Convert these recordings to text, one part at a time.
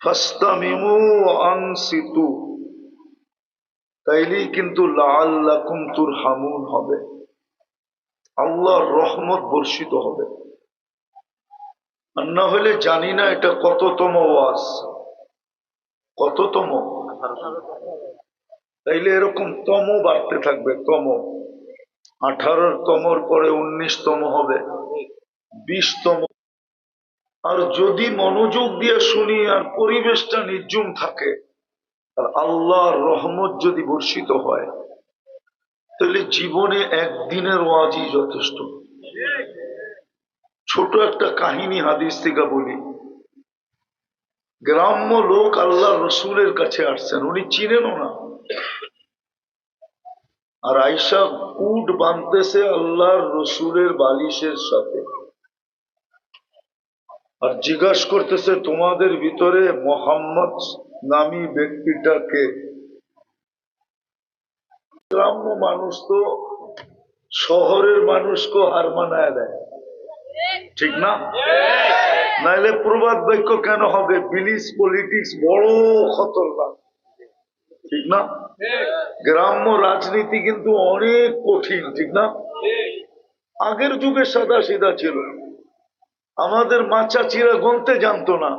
ফাস্তামিমু আনসিতু, তাইলেই কিন্তু লাআল্লাকুম তুরহামুন হবে, আল্লাহর রহমত বর্ষিত হবে। আর না হলে জানি না এটা কততম ওয়াজ, কততম। তাইলে এরকম তম বাড়তে থাকবে, তম 18 তমর পরে 19তম হবে, 20তম। আর যদি মনোযোগ দিয়ে শুনি আর পরিবেশটা নির্জুম থাকে আর আল্লাহর রহমত যদি বর্ষিত হয়, তাহলে জীবনে একদিনের ওয়াজই যথেষ্ট। ছোট একটা কাহিনী হাদিস থেকে বলি। গ্রাম্য লোক আল্লাহ রসুলের কাছে আসছেন, উনি চিনেনও না। আর আয়সা কুট বাঁধতেছে আল্লাহর রসুলের বালিশের সাথে, আর জিজ্ঞাসা করতেছে তোমাদের ভিতরে মোহাম্মদ নামী ব্যক্তিটাকে। গ্রাম্য মানুষ তো শহরের মানুষকে হার মানায় দেয়, ঠিক না? নাইলে প্রবাদ বাক্য কেন হবে? বিলিস পলিটিক্স বড় খতরনাক, ঠিক না? গ্রাম্য রাজনীতি কিন্তু অনেক কঠিন, ঠিক না? আগের যুগে সাদা সিধা ছিল, আমাদের মা চাচিরা গনতে জানতো না,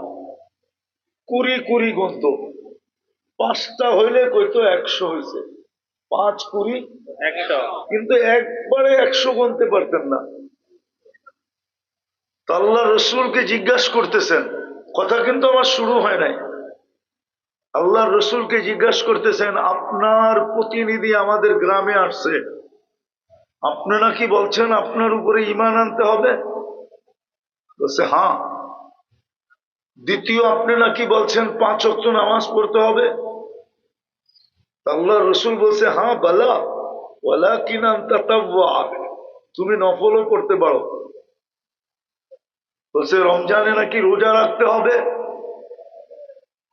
কুড়ি কুড়ি গনত, 5টা হইলে কইতো 100 হয়েছে, 5 কুড়ি 100, কিন্তু একবারে 100 গনতে পারতেন না। আল্লাহ রসুলকে জিজ্ঞাসা করতেছেন, কথা কিন্তু আমার শুরু হয় নাই, আল্লাহ রসুলকে জিজ্ঞাসা করতেছেন আপনার প্রতিনিধি আমাদের গ্রামে আসছে, আপনি নাকি বলছেন আপনার উপরে ঈমান আনতে হবে? বলছে হ্যাঁ। দ্বিতীয়, আপনি নাকি বলছেন 5 ওয়াক্ত নামাজ পড়তে হবে? আল্লাহ রসুল বলছে হ্যাঁ বালা ওয়ালাকিন আনতা তাওয়া, তুমি নফলও পড়তে পারো। বলছে রমজানে নাকি রোজা রাখতে হবে?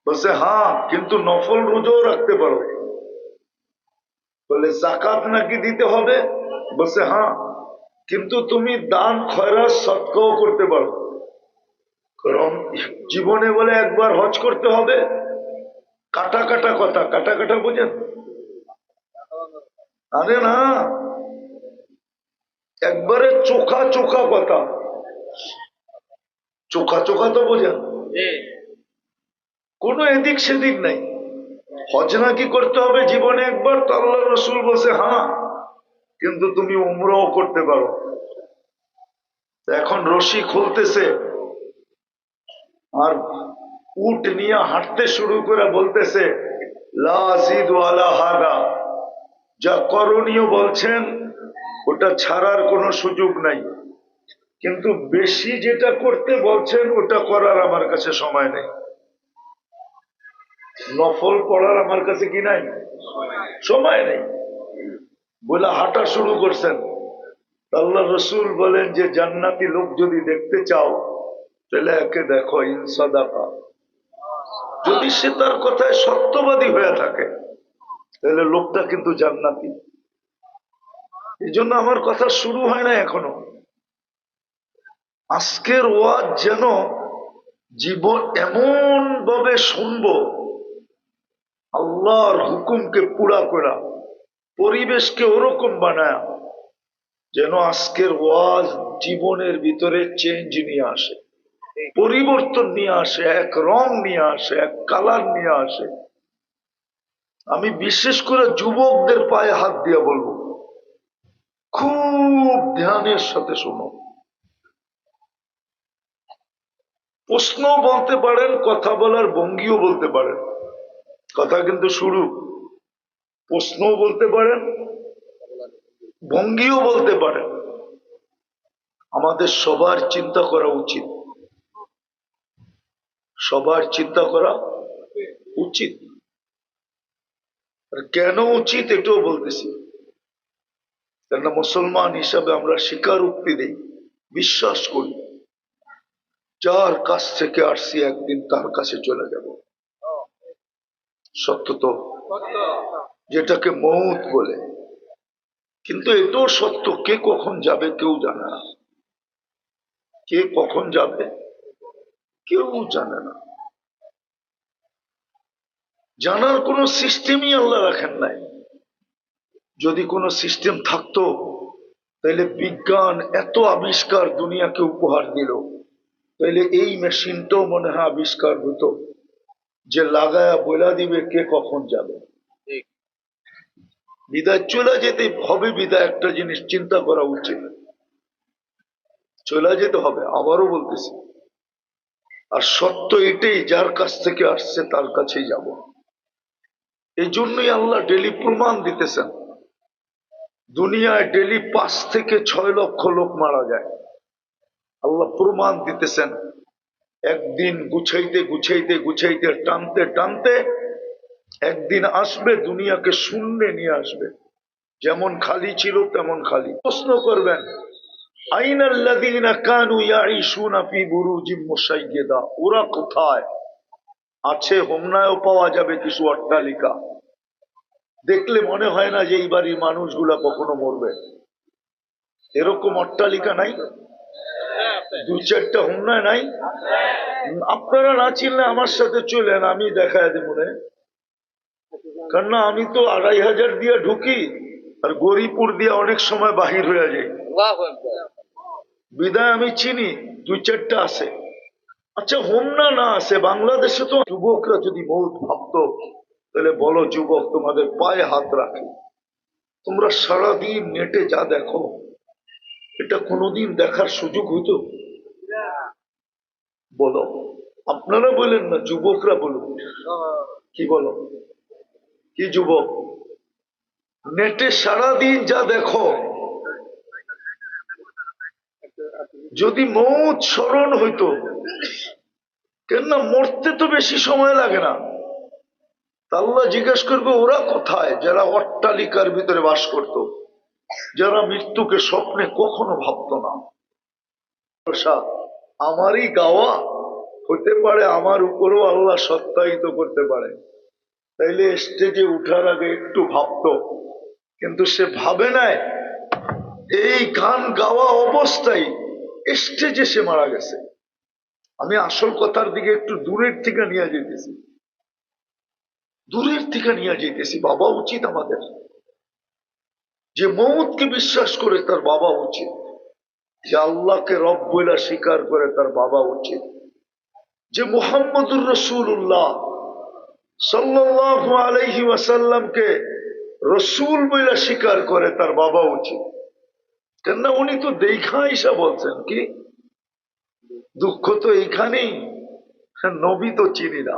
বলছে হ্যাঁ, কিন্তু নফল রোজাও রাখতে পারো। বলে যাকাত নাকি দিতে হবে? বলছে হ্যাঁ, কিন্তু তুমি দান খয়রাত সদকাও করতে পারো। জীবনে বলে একবার হজ করতে হবে। কাটা কাটা কথা, কাটা কাটা বোঝেন? আরে না, একবারে চোখা চোখা কথা, চোখা চোখা তো বোঝেন, কোনো এদিক সেদিক নাই। হজ নাকি করতে হবে জীবনে একবার, তো আল্লাহ রসুল বলছে হ্যাঁ, কিন্তু তুমি উমরাও করতে পারো। এখন রশি খুলতেছে আর উট নিয়ে হাঁটতে শুরু করে বলতেছে লা আযিদু আলা হাদা, যা করণীয় বলছেন ওটা ছাড়ার কোনো সুযোগ নাই, কিন্তু বেশি যেটা করতে বলছেন ওটা করার আমার কাছে সময় নেই। নফল পড়ার আমার কাছে কি নাই? সময় নেই বলে হাঁটা শুরু করছেন। আল্লাহ রসুল বলেন যে জান্নাতি লোক যদি দেখতে চাও তাহলে একে দেখো ইনসাদাকা, যদি সে তার কথায় সত্যবাদী হয়ে থাকে তাহলে লোকটা কিন্তু জান্নাতি। এই জন্য আমার কথা শুরু হয় না এখনো। আজকের ওয়াজ যেন জীবন এমন ভাবে শুনবো, আল্লাহর হুকুমকে পুরা করা, পরিবেশকে ওরকম বানায় যেন আজকের ওয়াজ জীবনের ভিতরে চেঞ্জ নিয়ে আসে, পরিবর্তন নিয়ে আসে, এক রং নিয়ে আসে, এক কালার নিয়ে আসে। আমি বিশেষ করে যুবকদের পায়ে হাত দিয়ে বলবো, খুব ধ্যানের সাথে শোনো। প্রশ্ন বলতে পারেন, কথা বলার ভঙ্গিও বলতে পারেন, কথা কিন্তু শুরু। প্রশ্নও বলতে পারেন, ভঙ্গিও বলতে পারেন। আমাদের সবার চিন্তা করা উচিত, সবার চিন্তা করা উচিত। কেন উচিত এটাও বলতেছি, কেননা মুসলমান হিসাবে আমরা স্বীকারোক্তি দেই, বিশ্বাস করি যার কাছ থেকে আসছি একদিন তার কাছে চলে যাব। সত্য তো, যেটাকে মৌত বলে। কিন্তু এটাও সত্য, কে কখন যাবে কেউ জানে না, কে কখন যাবে কেউ জানে না। জানার কোনো সিস্টেমই আল্লাহ রাখেন নাই। যদি কোনো সিস্টেম থাকতো তাহলে বিজ্ঞান এত আবিষ্কার দুনিয়াকে উপহার দিল, তাহলে এই মেশিনটাও মনে হয় আবিষ্কার হতো যে লাগায়া বইলা দিবে কে কখন যাবে। বিদায় চলে যেতে হবে, বিদায় একটা জিনিস চিন্তা করা উচিত, চলে যেতে হবে, আবারও বলতেছি। আর সত্য এটাই, যার কাছ থেকে আসছে তার কাছেই যাব। এই জন্যই আল্লাহ ডেলি প্রমাণ দিতেছেন। দুনিয়ায় ডেলি 5 থেকে 6 লক্ষ লোক মারা যায়, আল্লাহ প্রমাণ দিতেছেন। একদিন গুছাইতে গুছাইতে গুছাইতে টানতে টানতে একদিন আসবে দুনিয়াকে শূন্যে নিয়ে আসবে, যেমন খালি ছিল তেমন খালি। প্রশ্ন করবেন আইনাল্লাযীনা কানু ইয়াঈশুনা ফি বুরুজিম মুশাইয়্যাদা, ওরা কোথায় আছে? হোমনায়ও পাওয়া যাবে কিছু অট্টালিকা, দেখলে মনে হয় না যে এই বাড়ির মানুষগুলা কখনো মরবে। এরকম অট্টালিকা নাই? 2-4টা হোমনায় নাই? আপনারা না চিনলে আমার সাথে চলেন, আমি দেখায় দেব মনে। কারণ আমি তো 2500 দিয়ে ঢুকি আর গরিপুর দিয়ে অনেক সময় বাহির হয়ে যাই, বিদায় আমি চিনি 2-4টা আছে। আচ্ছা হোমনা না আছে বাংলাদেশে তো। যুবকরা যদি বহুত ভাবতো তাহলে বলো যুবক তোমাদের পায়ে হাত রাখে, তোমরা সারাদিন নেটে যা দেখো এটা কোনোদিন দেখার সুযোগ হইতো? বলো, আপনারা বলেন না, যুবকরা বলুন, কি বলো, কি যুবক? নেটে সারাদিন যা দেখো, যদি মৌত স্মরণ হইতো, কেননা মরতে তো বেশি সময় লাগে না। আল্লাহ জিজ্ঞেস করবে ওরা কোথায়, যারা অট্টালিকার ভিতরে বাস করত, যারা মৃত্যুকে স্বপ্নে কখনো ভাবতো না। আমারই গাওয়া হতে পারে, আমার উপরেও আল্লাহ সত্যায়িত করতে পারে। তাইলে স্টেজে উঠার আগে একটু ভাবতো, কিন্তু সে ভাবে নাই। এই গান গাওয়া অবস্থায় স্টেজে সে মারা গেছে। আমি আসল কথার দিকে একটু দূরের থেকে নিয়ে যেতেছি, দূরের থেকে নিয়ে যেতেছি। বাবা উচিত আমাদের, যে মৌতকে বিশ্বাস করে তার বাবা উচিত, যে আল্লাহকে রব বইলা স্বীকার করে তার বাবা উচিত, যে মুহাম্মদুর রাসূলুল্লাহ সাল্লাল্লাহু আলাইহি ওয়াসাল্লামকে রসুল বইলা স্বীকার করে তার বাবা উচিত। কেননা উনি তো দেখা ঈসা বলছেন কি, দুঃখ তো এইখানেই, নবী তো চিনি না,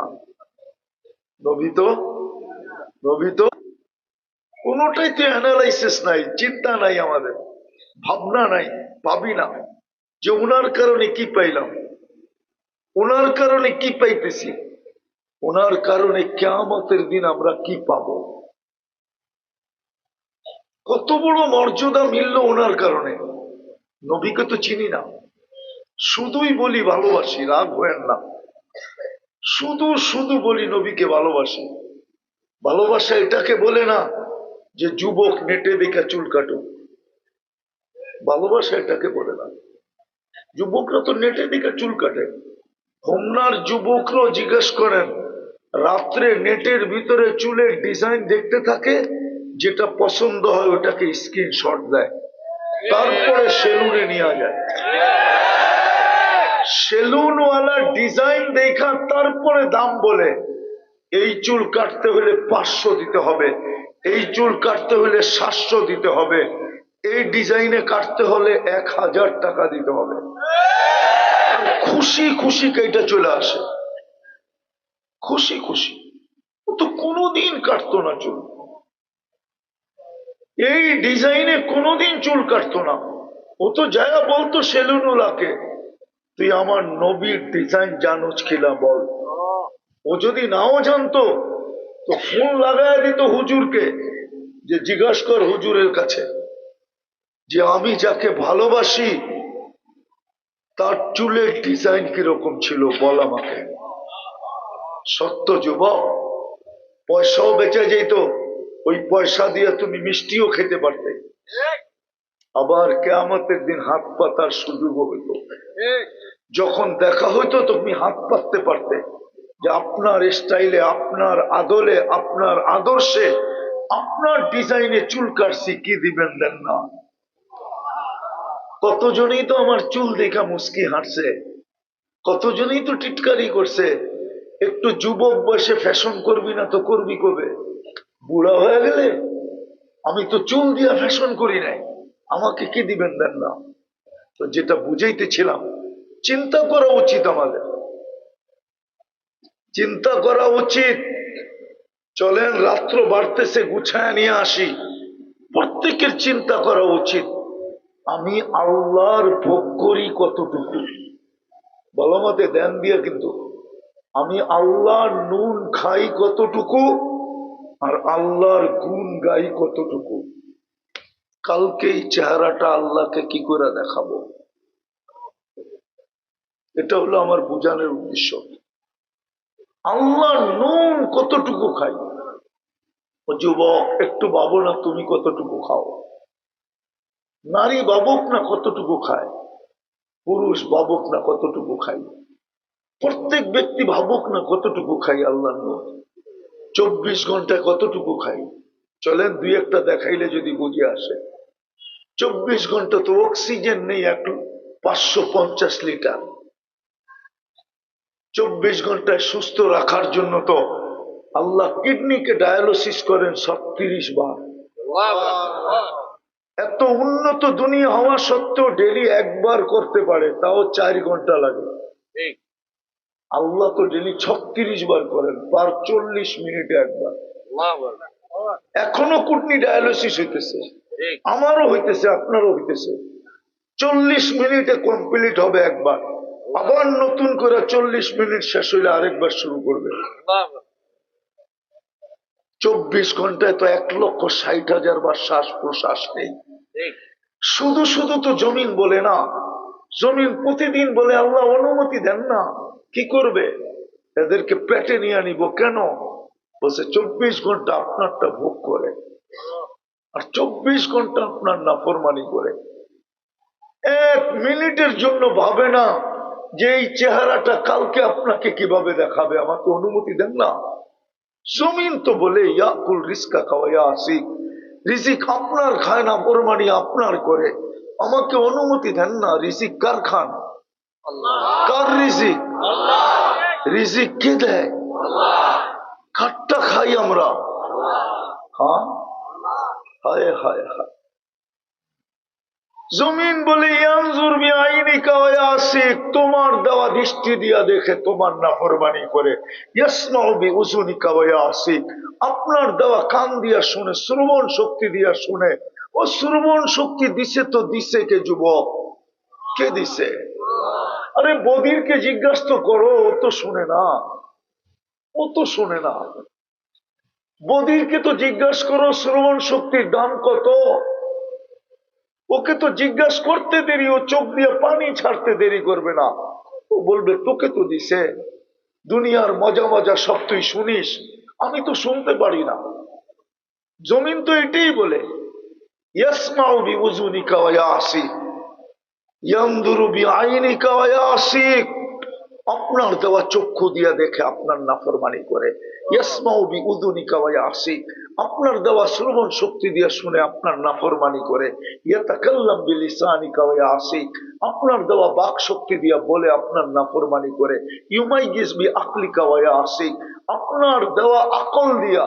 নবী তো কোনটাই তো অ্যানালাইসিস নাই, চিন্তা নাই, আমাদের ভাবনা নাই, ভাবি না যে ওনার কারণে কি পাইলাম, ওনার কারণে কি পাইতেছি, ওনার কারণে কিয়ামতের দিন আমরা কি পাবো, কত বড় মর্যাদা মিলল ওনার কারণে। নবীকে তো চিনি না, শুধুই বলি ভালোবাসি, রাগ হয়েন না, শুধু শুধু বলি নবীকে ভালোবাসি। ভালোবাসা এটাকে বলে না যে যুবক নেটে দেখে চুল কাটো, ভালোবাসা এটাকে বলে না। যুবকরা তো নেটে দেখে চুল কাটে। হোমনার যুবকরাও জিজ্ঞেস করেন, রাত্রে নেটের ভিতরে চুলের ডিজাইন দেখতে থাকে, যেটা পছন্দ হয় ওটাকে স্ক্রিনশট দেয়, তারপরে সেলুনে নিয়ে যায়, সেলুনওয়ালা ডিজাইন দেখা তারপরে দাম বলে। এই চুল কাটতে হলে 500 দিতে হবে, এই চুল কাটতে হলে 700 দিতে হবে, এই ডিজাইনে কাটতে হলে 1000 টাকা দিতে হবে। খুশি খুশি কেটে চলে আসে, খুশি খুশি। ও তো কোনোদিন কাটতো না চুল, এই ডিজাইনে কোনোদিন চুল কাটতো না। ও তো যায়া বলতো সেলুনওয়ালাকে, তুই আমার নবীর ডিজাইন জানোস কিনা বল। ও যদি নাও জানতো তো ফোন লাগায় দিত হুজুরকে, যে জিজ্ঞাসা কর হুজুরের কাছে যে আমি যাকে ভালোবাসি তার চুলের ডিজাইন কিরকম ছিল বল আমাকে। সত্য যুবক, পয়সাও বেঁচে যেত, ওই পয়সা দিয়ে তুমি মিষ্টিও খেতে পারতে, আবার কিয়ামতের দিন হাত পাতার সুযোগও হইত। যখন দেখা হইতো তুমি হাত পাততে পারতে, যে আপনার স্টাইলে, আপনার আদলে, আপনার আদর্শে, আপনার ডিজাইনে চুল কাটছি, কি দিবেন দেন না। কতজনই তো আমার চুল দেখা মুস্কি হাঁটছে, কতজনই তো টিটকারি করছে। একটু যুবক বয়সে ফ্যাশন করবি না তো করবি কবে? বুড়া হয়ে গেলে? আমি তো চুল দিয়া ফ্যাশন করি নাই, আমাকে কি দিবেন দেন না। তো যেটা বুঝাইতেছিলাম, চিন্তা করা উচিত, আমাদের চিন্তা করা উচিত। চলেন, রাত্র বাড়তেছে, গুছায় নিয়ে আসি। প্রত্যেকের চিন্তা করা উচিত, আমি আল্লাহর ভোগ করি কতটুকু। বলো মতে ধ্যান দিয়া, কিন্তু আমি আল্লাহর নুন খাই কতটুকু, আর আল্লাহর গুণ গাই কতটুকু। কালকে এই চেহারাটা আল্লাহকে কি করে দেখাবো, এটা হলো আমার বোঝানোর উদ্দেশ্য। আল্লাহর নুন কতটুকু খাই। ও যুবক, একটু ভাবো না, তুমি কতটুকু খাও? নারী ভাবুক না কতটুকু খায়, পুরুষ ভাবুক না কতটুকু খাই, প্রত্যেক ব্যক্তি ভাবুক না কতটুকু খাই আল্লাহর নূর। 24 ঘন্টায় কতটুকু খাই? চলেন দুই একটা দেখাইলে যদি বুঝে আসে। 24 ঘন্টা তো অক্সিজেন নেই 550 লিটার। 24 ঘন্টায় সুস্থ রাখার জন্য তো আল্লাহ কিডনিকে ডায়ালিসিস করেন 36 বার। এত উন্নত দুনিয়া হওয়া সত্ত্বেও ডেলি একবার করতে পারে, তাও 4 ঘন্টা লাগে। আল্লাহ তো ডেলি 36 বার করেন, পার 40 মিনিটে একবার। এখনো কিডনি ডায়ালিসিস হইতেছে, আমারও হইতেছে, আপনারও হইতেছে। 40 মিনিটে কমপ্লিট হবে একবার, আবার নতুন করে 40 মিনিট শেষ হইলে আরেকবার শুরু করবে। 24 ঘন্টায় তো 1,60,000 বার শ্বাস প্রশ্বাস নেই। শুধু শুধু তো জমিন বলে না, জমিন প্রতিদিন বলে আল্লাহ অনুমতি দেন না, কি করবে? এদেরকে পেটে নিয়ে আনিব কেন? বলছে 24 ঘন্টা আপনারটা ভোগ করে, আর 24 ঘন্টা আপনার নাফরমানি করে। 1 মিনিটের জন্য ভাবে না যে এই চেহারাটা কালকে আপনাকে কিভাবে দেখাবে, আমাকে অনুমতি দেন না। জমিন তো বলে ইয়াকুল রিস্কা খাওয়া আসিক, রিজিক আপনার খায় না, ফরমানি আপনার করে, আমাকে অনুমতি দেন না। রিজিক কার খান? কার রিজিক? রিজিক কে দেয়? কাঠটা খাই আমরা। হ্যাঁ, হায় হায় হায়। জমিন বলে ইয়ানজুর বিআইনিকা ওয়া ইয়াসিক, তোমার দেওয়া দৃষ্টি দিয়া দেখে তোমার নাফরমানি করে। ইয়াসমাউ বিউজুনিকা ওয়া ইয়াসিক, আপনার দেওয়া কান দিয়া শুনে, শ্রবণ শক্তি দিয়া শুনে। ও শ্রবণ শক্তি দিছে তো দিছে কে যুবক? কে দিছে? আরে বদিরকে জিজ্ঞাসা করো, ও তো শুনে না, ও তো শুনে না। বদিরকে তো জিজ্ঞাসা করো শ্রবণ শক্তির দাম কত, ওকে তো জিজ্ঞাসা করতে দেরি, ও চোখ দিয়ে পানি ছাড়তে দেরি করবে না। ও বলবে তোকে তো দিছে, দুনিয়ার মজা মজা সব তুই শুনিস, আমি তো শুনতে পারি না। জমিন তো এটাই বলে, ইয়াসমাউ বিউজুনিকা ওয়া ইয়াসিক, ইয়ানদুরু বিআইনিকা ওয়া ইয়াসিক, আপনার দেওয়া চক্ষু দিয়া দেখে আপনার নাফরমানি করে। ইয়াসমাউ বিউযুনিকা ওয়া ইয়াসিক, আপনার দেওয়া শ্রবণ শক্তি দিয়া শুনে আপনার নাফরমানি করে। ইয়াতাকাল্লাম বিলিসানিকা ওয়া ইয়াসিক, আপনার দেওয়া বাক শক্তি দিয়া বলে আপনার নাফরমানি করে। ইউমাইয়িজ বিআকলিকা ওয়া ইয়াসিক, আপনার দেওয়া আকল দিয়া,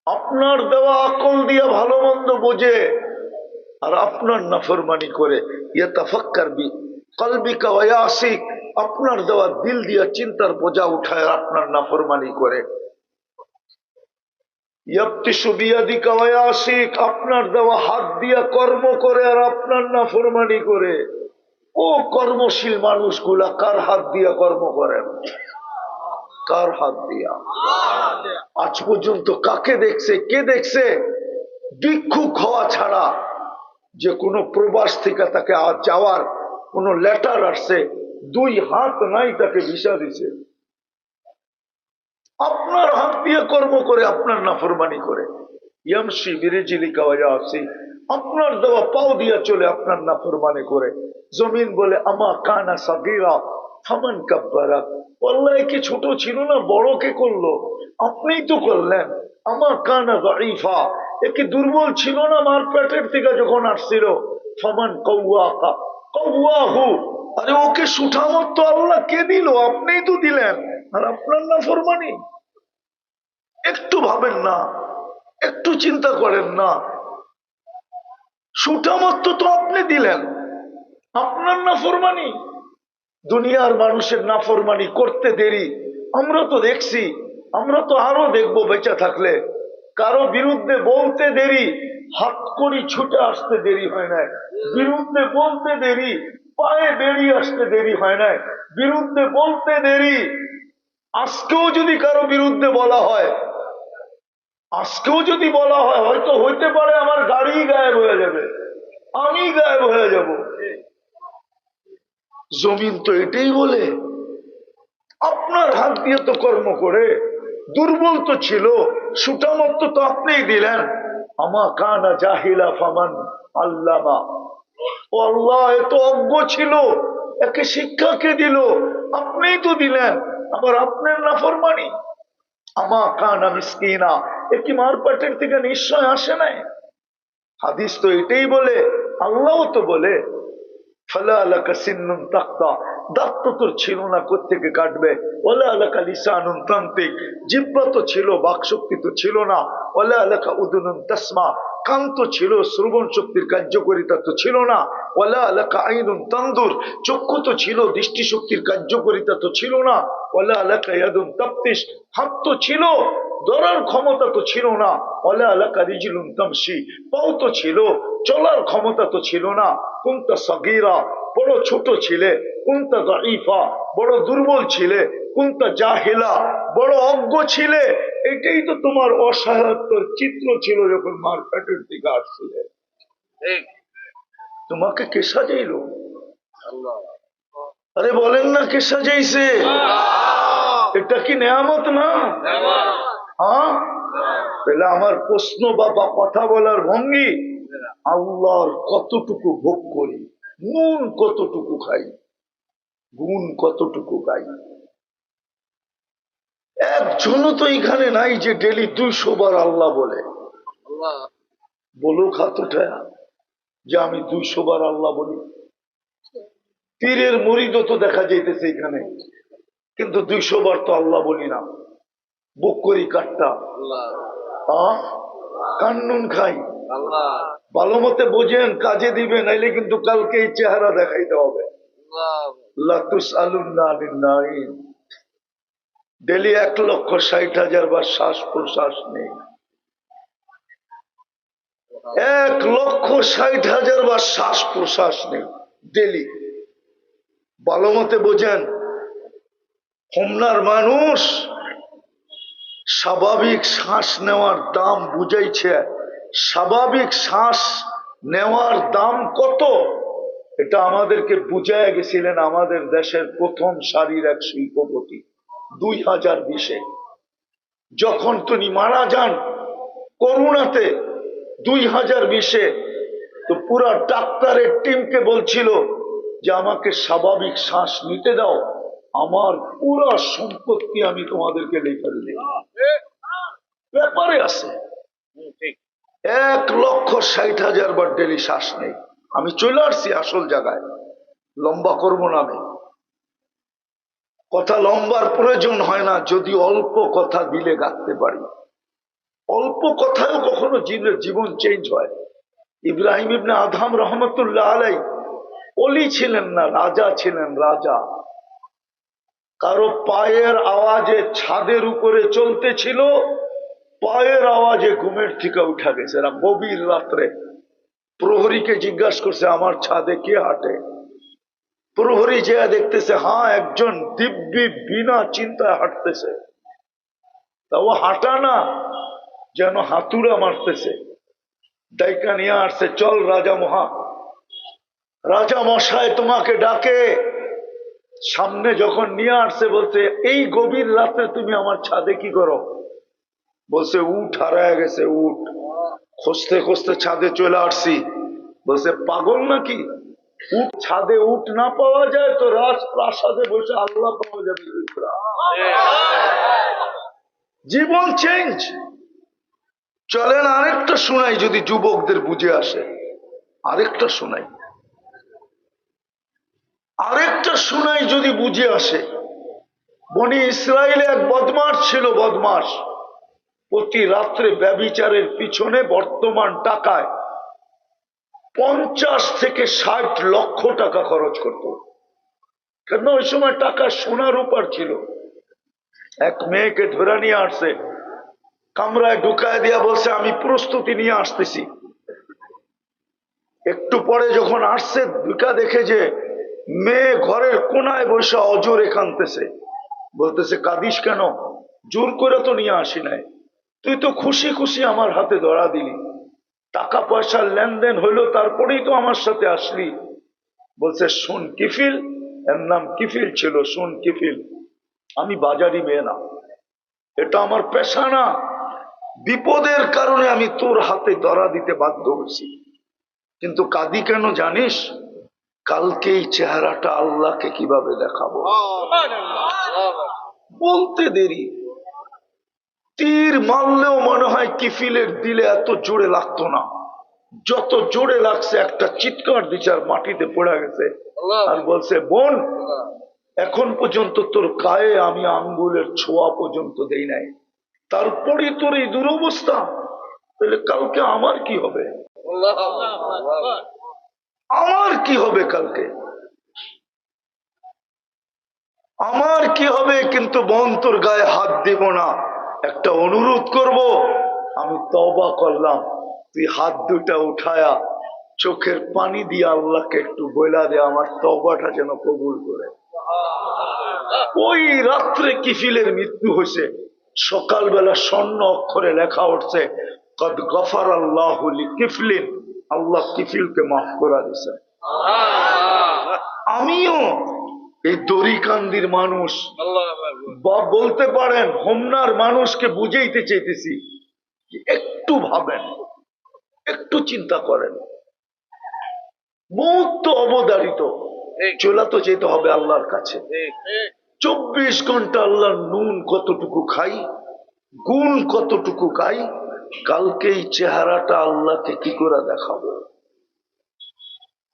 আপনার দেওয়া আকল দিয়া ভালো মন্দ বোঝে, আর আপনার নাফরমানি করে। ইয়াতাফাক্কার বিকলবিকা ওয়া ইয়াসিক, আপনার দেওয়া দিল দিয়া চিন্তার বোঝা উঠায় আপনার নাফরমানি করে। ইয়াবতিশু বিয়াদিকা ওয়া ইয়াসিক, আপনার দেওয়া হাত দিয়া কর্ম করে আর আপনার নাফরমানি করে। ও কর্মশীল মানুষগুলা কার হাত দিয়া কর্ম করেন? কার হাত দিয়া? আজ পর্যন্ত কাকে দেখছে? কে দেখছে? ভিক্ষুক হওয়া ছাড়া যে কোনো প্রবাস থেকে তাকে আজ যাওয়ার কোন লেটার আসছে, 2 হাত নাই, তাকে ভিসা দিছে। আপনার হাত দিয়ে কর্ম করে আপনার নাফরমানি করে। ইয়ামশি বিরিজিলিকা ওয়া ইয়াসিক, আপনার দেওয়া পাও দিয়া চলে আপনার নাফরমানি করে। জমিন বলে আমা কানা সাগীরা, ফামান কাব্বারাক, আল্লাহ কি ছোট ছিল না, বড়কে করলো, আপনিই তো করলেন। আমার কানা দাঈফা, একে দুর্বল ছিল না মার পেটের থেকে যখন আসছিল। ফামান কওয়াকা কওয়াহু, আরে ওকে সুঠামত তো আল্লাহ কে দিল? আপনিই তো দিলেন। আর আপনার না ফরমানি, একটু ভাবেন না, একটু চিন্তা করেন না। সুঠামত তো আপনি দিলেন, আপনার না ফরমানি। দুনিয়ার মানুষের নাফরমানি করতে দেরি আমরা তো দেখছি, আমরা তো আরো দেখবো বেঁচে থাকলে। কারো বিরুদ্ধে বলতে দেরি, হাত করি ছুটে আসতে দেরি হয় না। বিরুদ্ধে বলতে দেরি, পায়ে বেরিয়ে আসতে দেরি হয় না। বিরুদ্ধে বলতে দেরি, আজকেও যদি কারো বিরুদ্ধে বলা হয়, আজকেও যদি বলা হয়, হয়তো হইতে পারে আমার গাড়ি গায়েব হয়ে যাবে, আমি গায়েব হয়ে যাব। জমিন তো এটাই বলে। আপনার হাত দিয়ে তো কর্ম করে, দুর্বল তো ছিল, সুটামত তো আপনিই দিলেন। আমা কানা জাহিলা ফামান আল্লামা, ও আল্লাহ এত অজ্ঞ ছিল, একে শিক্ষা কে দিল? আপনিই তো দিলেন, আবার আপনার নাফরমানি। আমা কানা মিসকিনা, এ কি মার পেটের থেকে নিশ্চয় আসে নাই? হাদিস তো এটাই বলে, আল্লাহ তো বলে ফালা আলাকা সিন্নুন তাক্তা, দাঁত তো তোর ছিল না, কোত্থেকে কাটবে? ওলা আলাকা লিসানুন তান্তিক, জিহ্বা তো ছিল, বাকশক্তি তো ছিল না। ওলা আলাকা উদুনুন তাসমা, কান তো ছিল, শ্রবণ শক্তির কার্যকারিতা তো ছিল না। ওলা আলাকা আইনুন তানদুর, চক্ষু তো ছিল, দৃষ্টিশক্তির কার্যকারিতা তো ছিল না। ওলা আলাকা ইয়াদুন তাফতিশ, হাত তো ছিল, ধরার ক্ষমতা তো ছিল না। ওলা আলাকা রিজলুন তামশি, পাও তো ছিল, চলার ক্ষমতা তো ছিল না। কুনতা সগীরা, বড় ছোট ছিলে। কুনতা দাঈফা, বড় দুর্বল ছিলে। কুনতা জাহিলা, বড় অজ্ঞ ছিলে। এটাই তো তোমার অসহায়ত্বর চিত্র ছিল যখন মার পেটের দিকে আসছিলে। তোমাকে কে সাজাইল? আরে বলেন না, কে সাজাইছে? এটা কি নেয়ামত না? হ্যাঁ, তাহলে আমার প্রশ্ন বা কথা বলার ভঙ্গি, আল্লাহর কতটুকু ভোগ করি, নুন কতটুকু খাই, গুণ কতটুকু গাই। একজনও তো এখানে নাই যে ডেলি 200 বার আল্লাহ বলে। বলুক হাত উঠায় যে আমি 200 বার আল্লাহ বলি। পীরের মুরিদও তো দেখা যাইতেছে এখানে, কিন্তু 200 বার তো আল্লাহ বলি না। বুক করি কাটটা, কান্নুন খাই। ভালো মতে বোঝেন, কাজে দিবে, নাইলে কিন্তু কালকে এই চেহারা দেখাইতে হবে। ডেলি 1,60,000 বার শ্বাস প্রশ্বাস নেই, 1,60,000 বার শ্বাস প্রশ্বাস নেই ডেলি। ভালো মতে বোঝেন, হোমনার মানুষ স্বাভাবিক শ্বাস নেওয়ার দাম বুঝাইছে। স্বাভাবিক শ্বাস নেওয়ার দাম কত, এটা আমাদেরকে বুঝাইয়া গেছিলেন আমাদের দেশের প্রথম সারির এক শিল্পপতি 2020-এ, যখন তিনি মারা যান করোনাতে 2020-এ। তো পুরা ডাক্তারের টিমকে বলছিল যে আমাকে স্বাভাবিক শ্বাস নিতে দাও, আমার পুরো সম্পত্তি আমি তোমাদেরকে লিখে দিই। ব্যাপারে আছে 1,60,000 বার ডেলি শ্বাস নেই। আমি চলে আসছি আসল জায়গায়, লম্বা করবো না আমি। কথা লম্বার প্রয়োজন হয় না যদি অল্প কথা দিলে গাঁথতে পারি। অল্প কথায়ও কখনো জীবন চেঞ্জ হয়। ইব্রাহিম ইবনে আদম রহমতুল্লাহ আলাই অলি ছিলেন না, রাজা ছিলেন, রাজা। কারো পায়ের আওয়াজে ছাদের উপরে চলতেছিল, পায়ের আওয়াজে ঘুমের থেকে উঠা গেছে। গভীর রাত্রে প্রহরীকে জিজ্ঞাসা করছে আমার ছাদে কে হাঁটে? প্রহরী যে দেখতেছে, হ্যাঁ একজন দিব্যি বিনা চিন্তায় হাঁটতেছে। তা ও হাঁটা না, যেন হাতুড়া মারতেছে। ডাইকা নিয়ে আসছে, চল রাজা মশাই তোমাকে ডাকে। সামনে যখন নিয়ে আসছে বলছে, এই গভীর রাতে তুমি আমার ছাদে কি করো? বলছে উট হারায় গেছে, উট খুঁজতে খুঁজতে ছাদে চলে আসছি। বলছে পাগল নাকি, উট ছাদে উট না পাওয়া যায় তো রাজপ্রাসাদে বসে আল্লাহ পাওয়া যাবে। জীবন চেঞ্জ। চলেন আরেকটা শোনাই, যদি যুবকদের বুঝে আসে। আরেকটা শোনাই, আরেকটা শোনাই যদি বুঝে আসে। বনি ইসরায়েলে এক বদমাস ছিল, বদমাস। প্রতি রাত্রে ব্যভিচারের পিছনে বর্তমান টাকায় 50 থেকে 60 লক্ষ টাকা খরচ করত। কেন ওই সময় টাকা সোনার উপর ছিল। এক মেয়েকে ধরে নিয়ে আসছে, কামরায় ঢুকায় দিয়া বলছে আমি প্রস্তুতি নিয়ে আসতেছি। একটু পরে যখন আসছে, ঢুকা দেখে যে মেয়ে ঘরের কোনায় বসে অজোরে কাঁদতেছে। বলতেছে কাঁদিস কেন? জোর করে তো নিয়ে আসি নাই, তুই তো খুশি খুশি আমার হাতে ধরা দিলি, টাকা পয়সার লেনদেন হইলো তারপরেই তো আমার সাথে আসলি। বলছে শুন কিফিল, এর নাম কিফিল ছিল, শুন কিফিল, আমি বাজারি মেয়ে না, এটা আমার পেশা না। বিপদের কারণে আমি তোর হাতে ধরা দিতে বাধ্য হয়েছি, কিন্তু কাঁদি কেন জানিস? কালকে এই চেহারাটা আল্লাহকে কিভাবে দেখাবো। বলতে দেরি, তীর মারলেও মনে হয় কিফিলের দিলে এত জোরে লাগতো না, যত জোরে লাগছে একটা চিৎকার দিচার মাটিতে পড়ে গেছে। আর বলছে বোন, এখন পর্যন্ত তোর গায়ে আমি আঙ্গুলের ছোঁয়া পর্যন্ত দেই নাই, তারপরে তোর এই দুরবস্থা, তাহলে কালকে আমার কি হবে? আমার কি হবে কালকে? আমার কি হবে? কিন্তু বোন তোর গায়ে হাত দিব না, একটা অনুরোধ করব, আমি তওবা করলাম, তুই হাত দুটা উঠায়া চোখের পানি দিয়ে আল্লাহকে একটু বইলা দে আমার তওবাটা যেন কবুল করে। ওই রাত্রে কিফিলের মৃত্যু হয়েছে। সকালবেলা স্বর্ণ অক্ষরে লেখা উঠছে কদ গফার আল্লাহ কিফলিন, আল্লাহ কিফিলকে মাফ করা দিছে। আমিও এই দড়িকান্দির মানুষ, বা বলতে পারেন হোমনার মানুষকে বুঝাইতে চাইতেছি, একটু ভাবেন, একটু চিন্তা করেন। বহুত তো অবধারিত, চলা তো যেতে হবে আল্লাহর কাছে। 24 ঘন্টা আল্লাহর নুন কতটুকু খাই, গুণ কতটুকু খাই, কালকে এই চেহারাটা আল্লাহকে কি করে দেখাবো?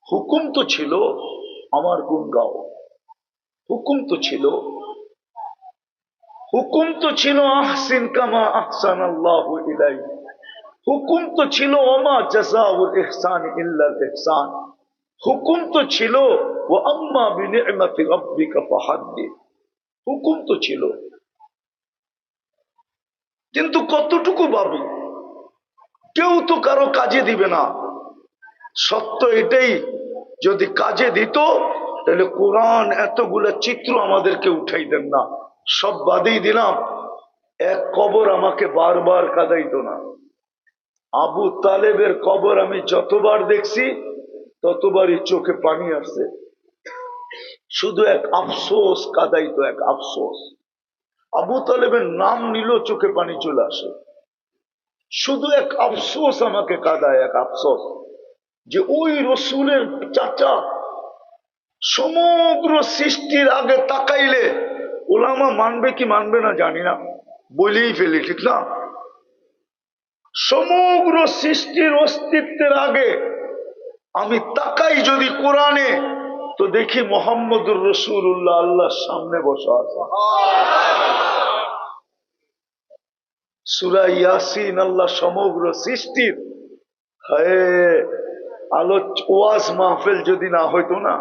হুকুম তো ছিল আমার গুণ গাও, হুকুম তো ছিল, হুকুম তো ছিল আহসিন কামা আহসান আল্লাহু ইলাইক, হুকুম তো ছিল ওমা জাযাউল ইহসান ইল্লাল ইহসান, হুকুম তো ছিল ওয়া আম্মা বিনি'মাতি রাব্বিকা ফাহাদ্দিস, হুকুম তো ছিল। কিন্তু কতটুকু ভাবি? কেউ তো কারো কাজে দিবে না। সত্য এটাই, যদি কাজে দিত তাহলে কোরআন এতগুলা চিত্র আমাদেরকে উঠাই দেন না। সব বাদেই দিলাম, এক কবর আমাকে বারবার কাঁদাইতো না। আবু তালেবের কবর আমি যতবার দেখছি ততবারই চোখে পানি আসছে। শুধু এক আফসোস কাঁদাইতো, এক আফসোস। আবু তালেবের নাম নিল চোখে পানি চলে আসে। শুধু এক আফসোস আমাকে কাঁদায়, এক আফসোস, যে ওই রসুলের চাচা সমগ্র সৃষ্টির আগে তাকাইলে ওলামা মানবে কি মানবে না জানি না, বলেই ফেলি, ঠিক না? সমগ্র সৃষ্টির অস্তিত্বের আগে আমি তাকাই যদি কোরআনে, তো দেখি মোহাম্মদুর রাসূলুল্লাহ আল্লাহর সামনে বসা আছে। সূরা ইয়াসিন আল্লাহ সমগ্র সৃষ্টির, হায় ওয়াজ মাহফিল যদি না হইতো না,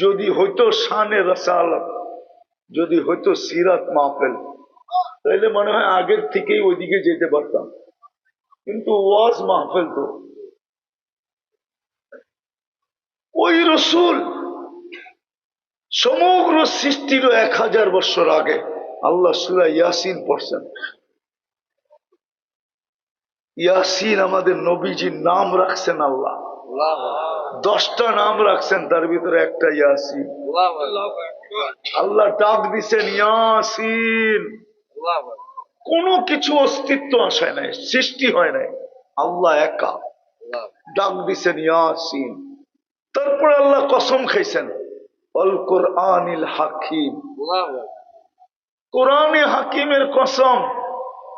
যদি হইতো শানে রাসালাত, যদি হইতো সিরাত মাহফিল, তাইলে মনে হয় আগের থেকেই ওইদিকে যেতে পারতাম। কিন্তু ওয়াজ মাহফিল তো ওই রসুল সমগ্র সৃষ্টির 1000 বছর আগে আল্লাহ সূরা ইয়াসিন পড়ছেন। ইয়াসিন আমাদের নবীজির নাম রাখছেন আল্লাহ, 10টা নাম রাখছেন, তার ভিতরে একটা ইয়াসিন। আল্লাহ ডাক দিছেন ইয়াসিন। কোনো কিছু অস্তিত্ব আসে নাই, সৃষ্টি হয় নাই, আল্লাহ একা। ডাক দিছেন ইয়াসিন। তারপরে আল্লাহ কসম খাইছেন অল কোরআনিল হাকিম, কোরআনে হাকিমের কসম।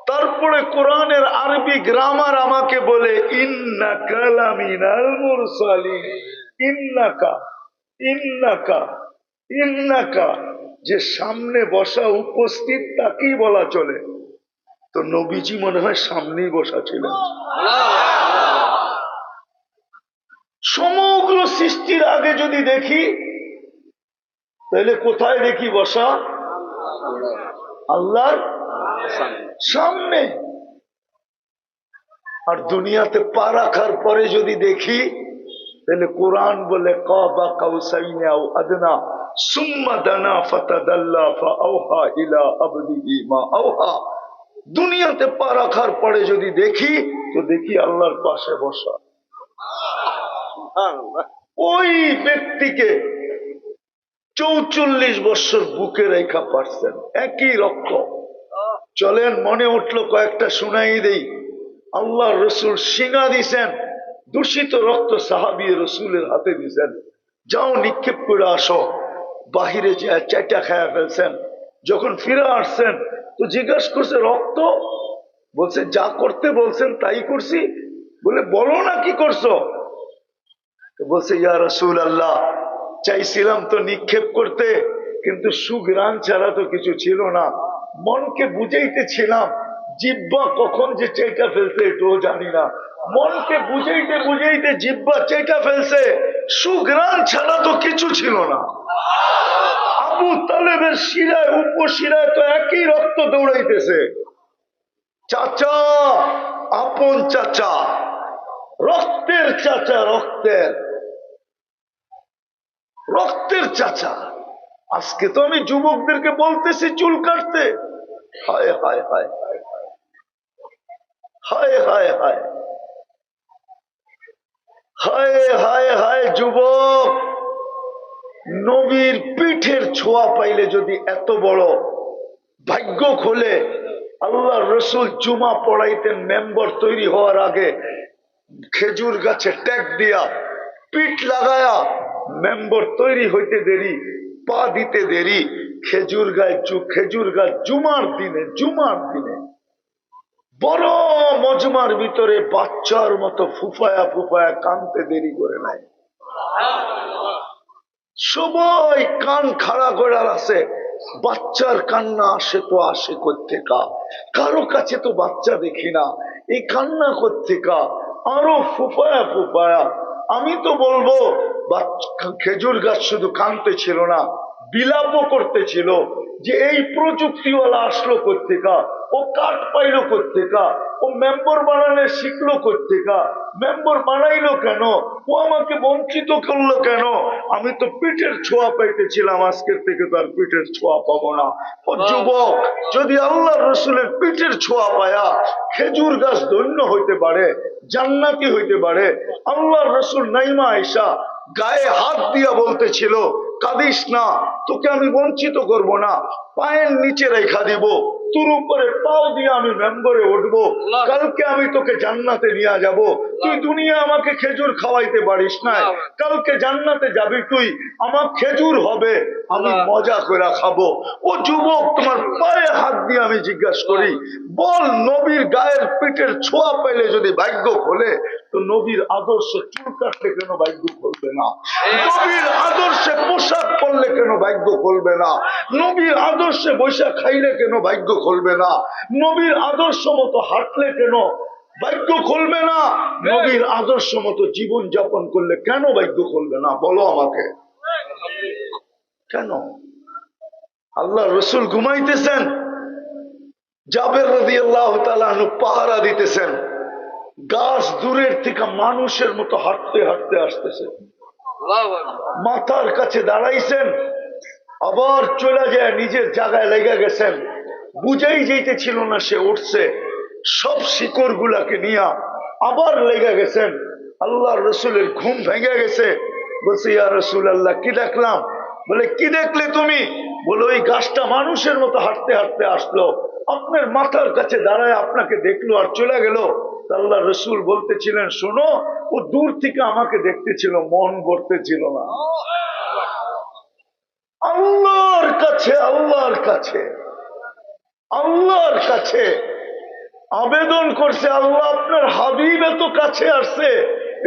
তারপরে কোরআনের আরবি গ্রামার আমাকে বলে ইন্নাকা লামিনাল মুরসালিন, ইন্নাকা ইন্নাকা ইন্নাকা, যে সামনে বসা উপস্থিত তাকেই বলা চলে। তো নবীজি মনে হয় সামনেই বসা ছিলেন। সমগ্র সৃষ্টির আগে যদি দেখি তাহলে কোথায় দেখি বসা? আল্লাহর সামনে। আর দুনিয়াতে পা রাখার পরে যদি দেখি তাহলে কোরআন বলে কাবা কাউসাইনি আও আদনা সুম্মা দানা ফাতাদাল্লা ফাআওহা ইলা আবদিহি মা আওহা। দুনিয়াতে পা রাখার পরে যদি দেখি তো দেখি আল্লাহর পাশে বসা। ওই ব্যক্তিকে 44 বছর বুকে রেখা পারছেন, একই রক্ত। চলেন মনে উঠলো কয়েকটা শুনাই দেই। আল্লাহ রসুল সিঙা দিছেন, দূষিত রক্ত সাহাবী রসুলের হাতে দিছেন, যাও নিক্ষেপ করে আসো। বাহিরে যে চারটা খায়া ফেলছেন। যখন ফিরে আসছেন তো জিজ্ঞাসা করছে রক্ত? বলছে যা করতে বলছেন তাই করছি। বলে বলো না কি করছো? বলছে ইয়া রাসূল আল্লাহ, চাইছিলাম তো নিক্ষেপ করতে, কিন্তু সুঘ্রাণ ছাড়া তো কিছু ছিল না। মনকে বুঝাইতেছিলাম, জিহ্বা কখন যে চেটা ফেলছে এটাও জানি না। মনকে বুঝাইতে বুঝাইতে জিহ্বা চেটা ফেলছে, সুঘ্রাণ ছাড়া তো কিছু ছিল না। আবু তালেবের শিরায় উপশিরায় তো একই রক্ত দৌড়াইতেছে। চাচা, আপন চাচা, রক্তের চাচা, রক্তের রক্তের চাচা। আজকে তো আমি যুবকদেরকে বলতেছি চুল কাটতে। হায় হায় হায় হায় হায় হায় হায় হায় হায় হায় যুবক, নবীর পিঠের ছোঁয়া পাইলে যদি এত বড় ভাগ্য খোলে। আল্লাহ রসুল জুমা পড়াইতেন, মেম্বার তৈরি হওয়ার আগে খেজুর গাছে ট্যাগ দিয়া পিঠ লাগায়া, মেম্বার তৈরি হইতে দেরি, পা দিতে দেরি, খেজুর গাছ জুমার দিনে বড় মজমার ভিতরে বাচ্চার মতো ফুফায়া ফুফায়া কানতে দেরি করে নাই। সবাই কান খাড়া করে আছে। বাচ্চার কান্না আসে তো আসে কোত্থেকা? কারো কাছে তো বাচ্চা দেখি না, এই কান্না কোত্থেকা? আরো ফুফায়া ফুফায়া। আমি তো বলবো খেজুর গাছ শুধু কানতে ছিল না, বিলাপও করতেছিল যে এই প্রযুক্তিওয়ালা আসলো কোত্থেকা, ও কাঠ পাইলো কোত্থেকা, ও মেম্বার বানানো শিখলো কোত্থেকা, মেম্বার বানাইলো কেন, ও আমাকে বঞ্চিত করলো কেন? আমি তো পিঠের ছোঁয়া পাইতেছিলাম, আজকের থেকে তো আর পিঠের ছোঁয়া পাবো না। ও যুবক, যদি আল্লাহ রসুলের পিঠের ছোঁয়া পায়া খেজুর গাছ ধন্য হইতে পারে, জান্নাতি হইতে পারে। আল্লাহ রসুল নাইমা আয়েশা গায়ে হাত দিয়া বলতেছিল কাঁদিস না, তোকে আমি বঞ্চিত করব না, পায়ের নিচে রেখা দিব, তোর উপরে পাও দিয়ে আমি মেম্বরে উঠবো, কালকে আমি তোকে জান্নাতে নিয়ে যাব। তুই দুনিয়া আমাকে খেজুর খাওয়াইতে পারিস না, কালকে জান্নাতে যাবি তুই, আমার খেজুর হবে, আমি মজা করে খাবো। ও যুবক, তোমার পায়ে হাত দিয়ে আমি জিজ্ঞাসা করি, বল নবীর গায়ের পিঠের ছোঁয়া পেলে যদি ভাগ্য খোলে, তো নবীর আদর্শে চুল কাটলে কেন ভাগ্য খুলবে না? নবীর আদর্শে পোশাক পরলে কেন ভাগ্য খুলবে না? নবীর আদর্শে বৈশাখ খাইলে কেন ভাগ্য খুলবে না? নবীর আদর্শ মতো হাঁটলে কেন ভাগ্য খুলবে না? নবীর আদর্শ মতো জীবন যাপন করলে কেন ভাগ্য খুলবে না? বলো আমাকে কেন? আল্লাহ রসুল ঘুমাইতেছেন, জাবের রাদিয়াল্লাহু তাআলা আনহু পাহারা দিতেছেন, গাছ দূরের থেকে মানুষের মতো হাঁটতে হাঁটতে আসতেছে, মাথার কাছে দাঁড়াইছেন, আবার চলে যায় নিজের জায়গায় লেগে গেছেন, বুঝাই যাইতেছিল না সে উঠছে, সব শিকড় গুলাকে নিয়ে আবার লেগে গেছেন। আল্লাহ রসুলের ঘুম ভেঙে গেছে, বলছে ইয়া রাসূলুল্লাহ কি দেখলাম? বলে কি দেখলে তুমি? বলে ওই গাছটা মানুষের মতো হাঁটতে হাঁটতে আসলো, আপনার মাথার কাছে দাঁড়ায় আপনাকে দেখলো আর চলে গেল। আল্লাহ রসুল বলতেছিলেন, শোনো, ও দূর থেকে আমাকে দেখতেছিল, মন করতেছিল না। আল্লাহর কাছে, আল্লাহর কাছে, আল্লাহর কাছে আবেদন করছে, আল্লাহ আপনার হাবিব এত কাছে আসছে,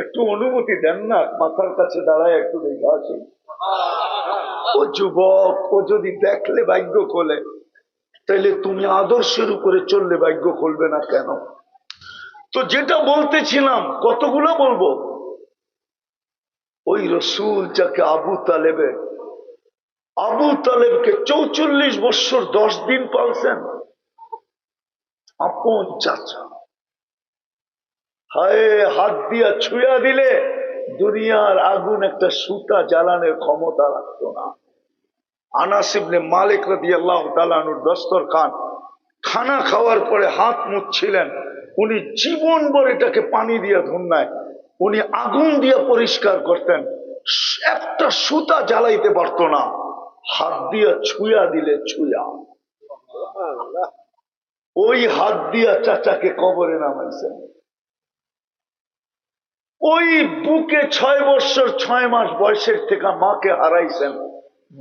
একটু অনুমতি দেন না, মাথার কাছে দাঁড়ায় একটু দেখে আসি। ও যুবক, ও যদি দেখলে ভাগ্য খোলে, তাইলে তুমি আদর্শের উপরে চললে ভাগ্য খুলবে না কেন? তো যেটা বলতেছিলাম, কতগুলো বলবো, ওই রসুল যাকে আবু তালেবকে 44 বছর 10 দিন পালছেন, আপন চাচা, হায় হাত দিয়া ছুঁয়া দিলে দুনিয়ার আগুন একটা সুতা জ্বালানোর ক্ষমতা রাখতো না। আনাস ইবনে মালিক রাদিয়াল্লাহু তাআলা আনহুর দস্তরখান, খানা খাওয়ার পরে হাত মুছছিলেন, উনি জীবন ভর এটাকে পানি দিয়ে ধুন্নায়, উনি আগুন দিয়ে পরিষ্কার করতেন, একটা সুতা জ্বালাইতে পারতো না, হাত দিয়া ছুঁয়া দিলে ছুঁয়া। ওই হাত দিয়া চাচাকে কবরে নামাইছেন। ওই বুকে 6 বছর 6 মাস বয়সের থেকে মাকে হারাইছেন,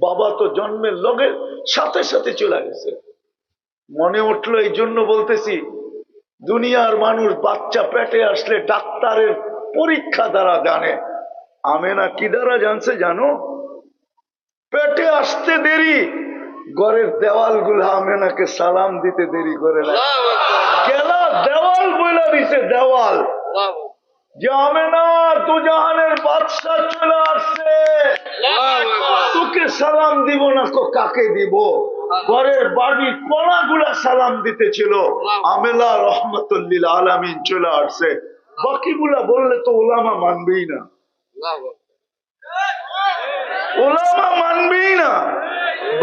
বাবা তো জন্মের লগে সাথে সাথে চলে গেছে। মনে উঠলো, এই জন্য বলতেছি, দুনিয়ার মানুষ বাচ্চা পেটে আসলে ডাক্তারের পরীক্ষা দ্বারা জানে, আমেনা কি দ্বারা জানছে জানো? পেটে আসতে দেরি, ঘরের দেওয়াল গুলা আমেনাকে সালাম দিতে দেরি করে না, গেলা দেওয়াল বইলা দিছে, দেওয়াল, যে আমেনা তু জাহানের বাদশা চলে আসছে, তোকে সালাম দিব না তো কাকে দিব? ঘরের বাড়ি কোনা গুলা সালাম দিতেছিল, আমেলা রহমতুল্লিল আলামিন চলে আসছে। বাকিগুলা বললে তো ওলামা মানবেই না, ওলামা মানবেই না।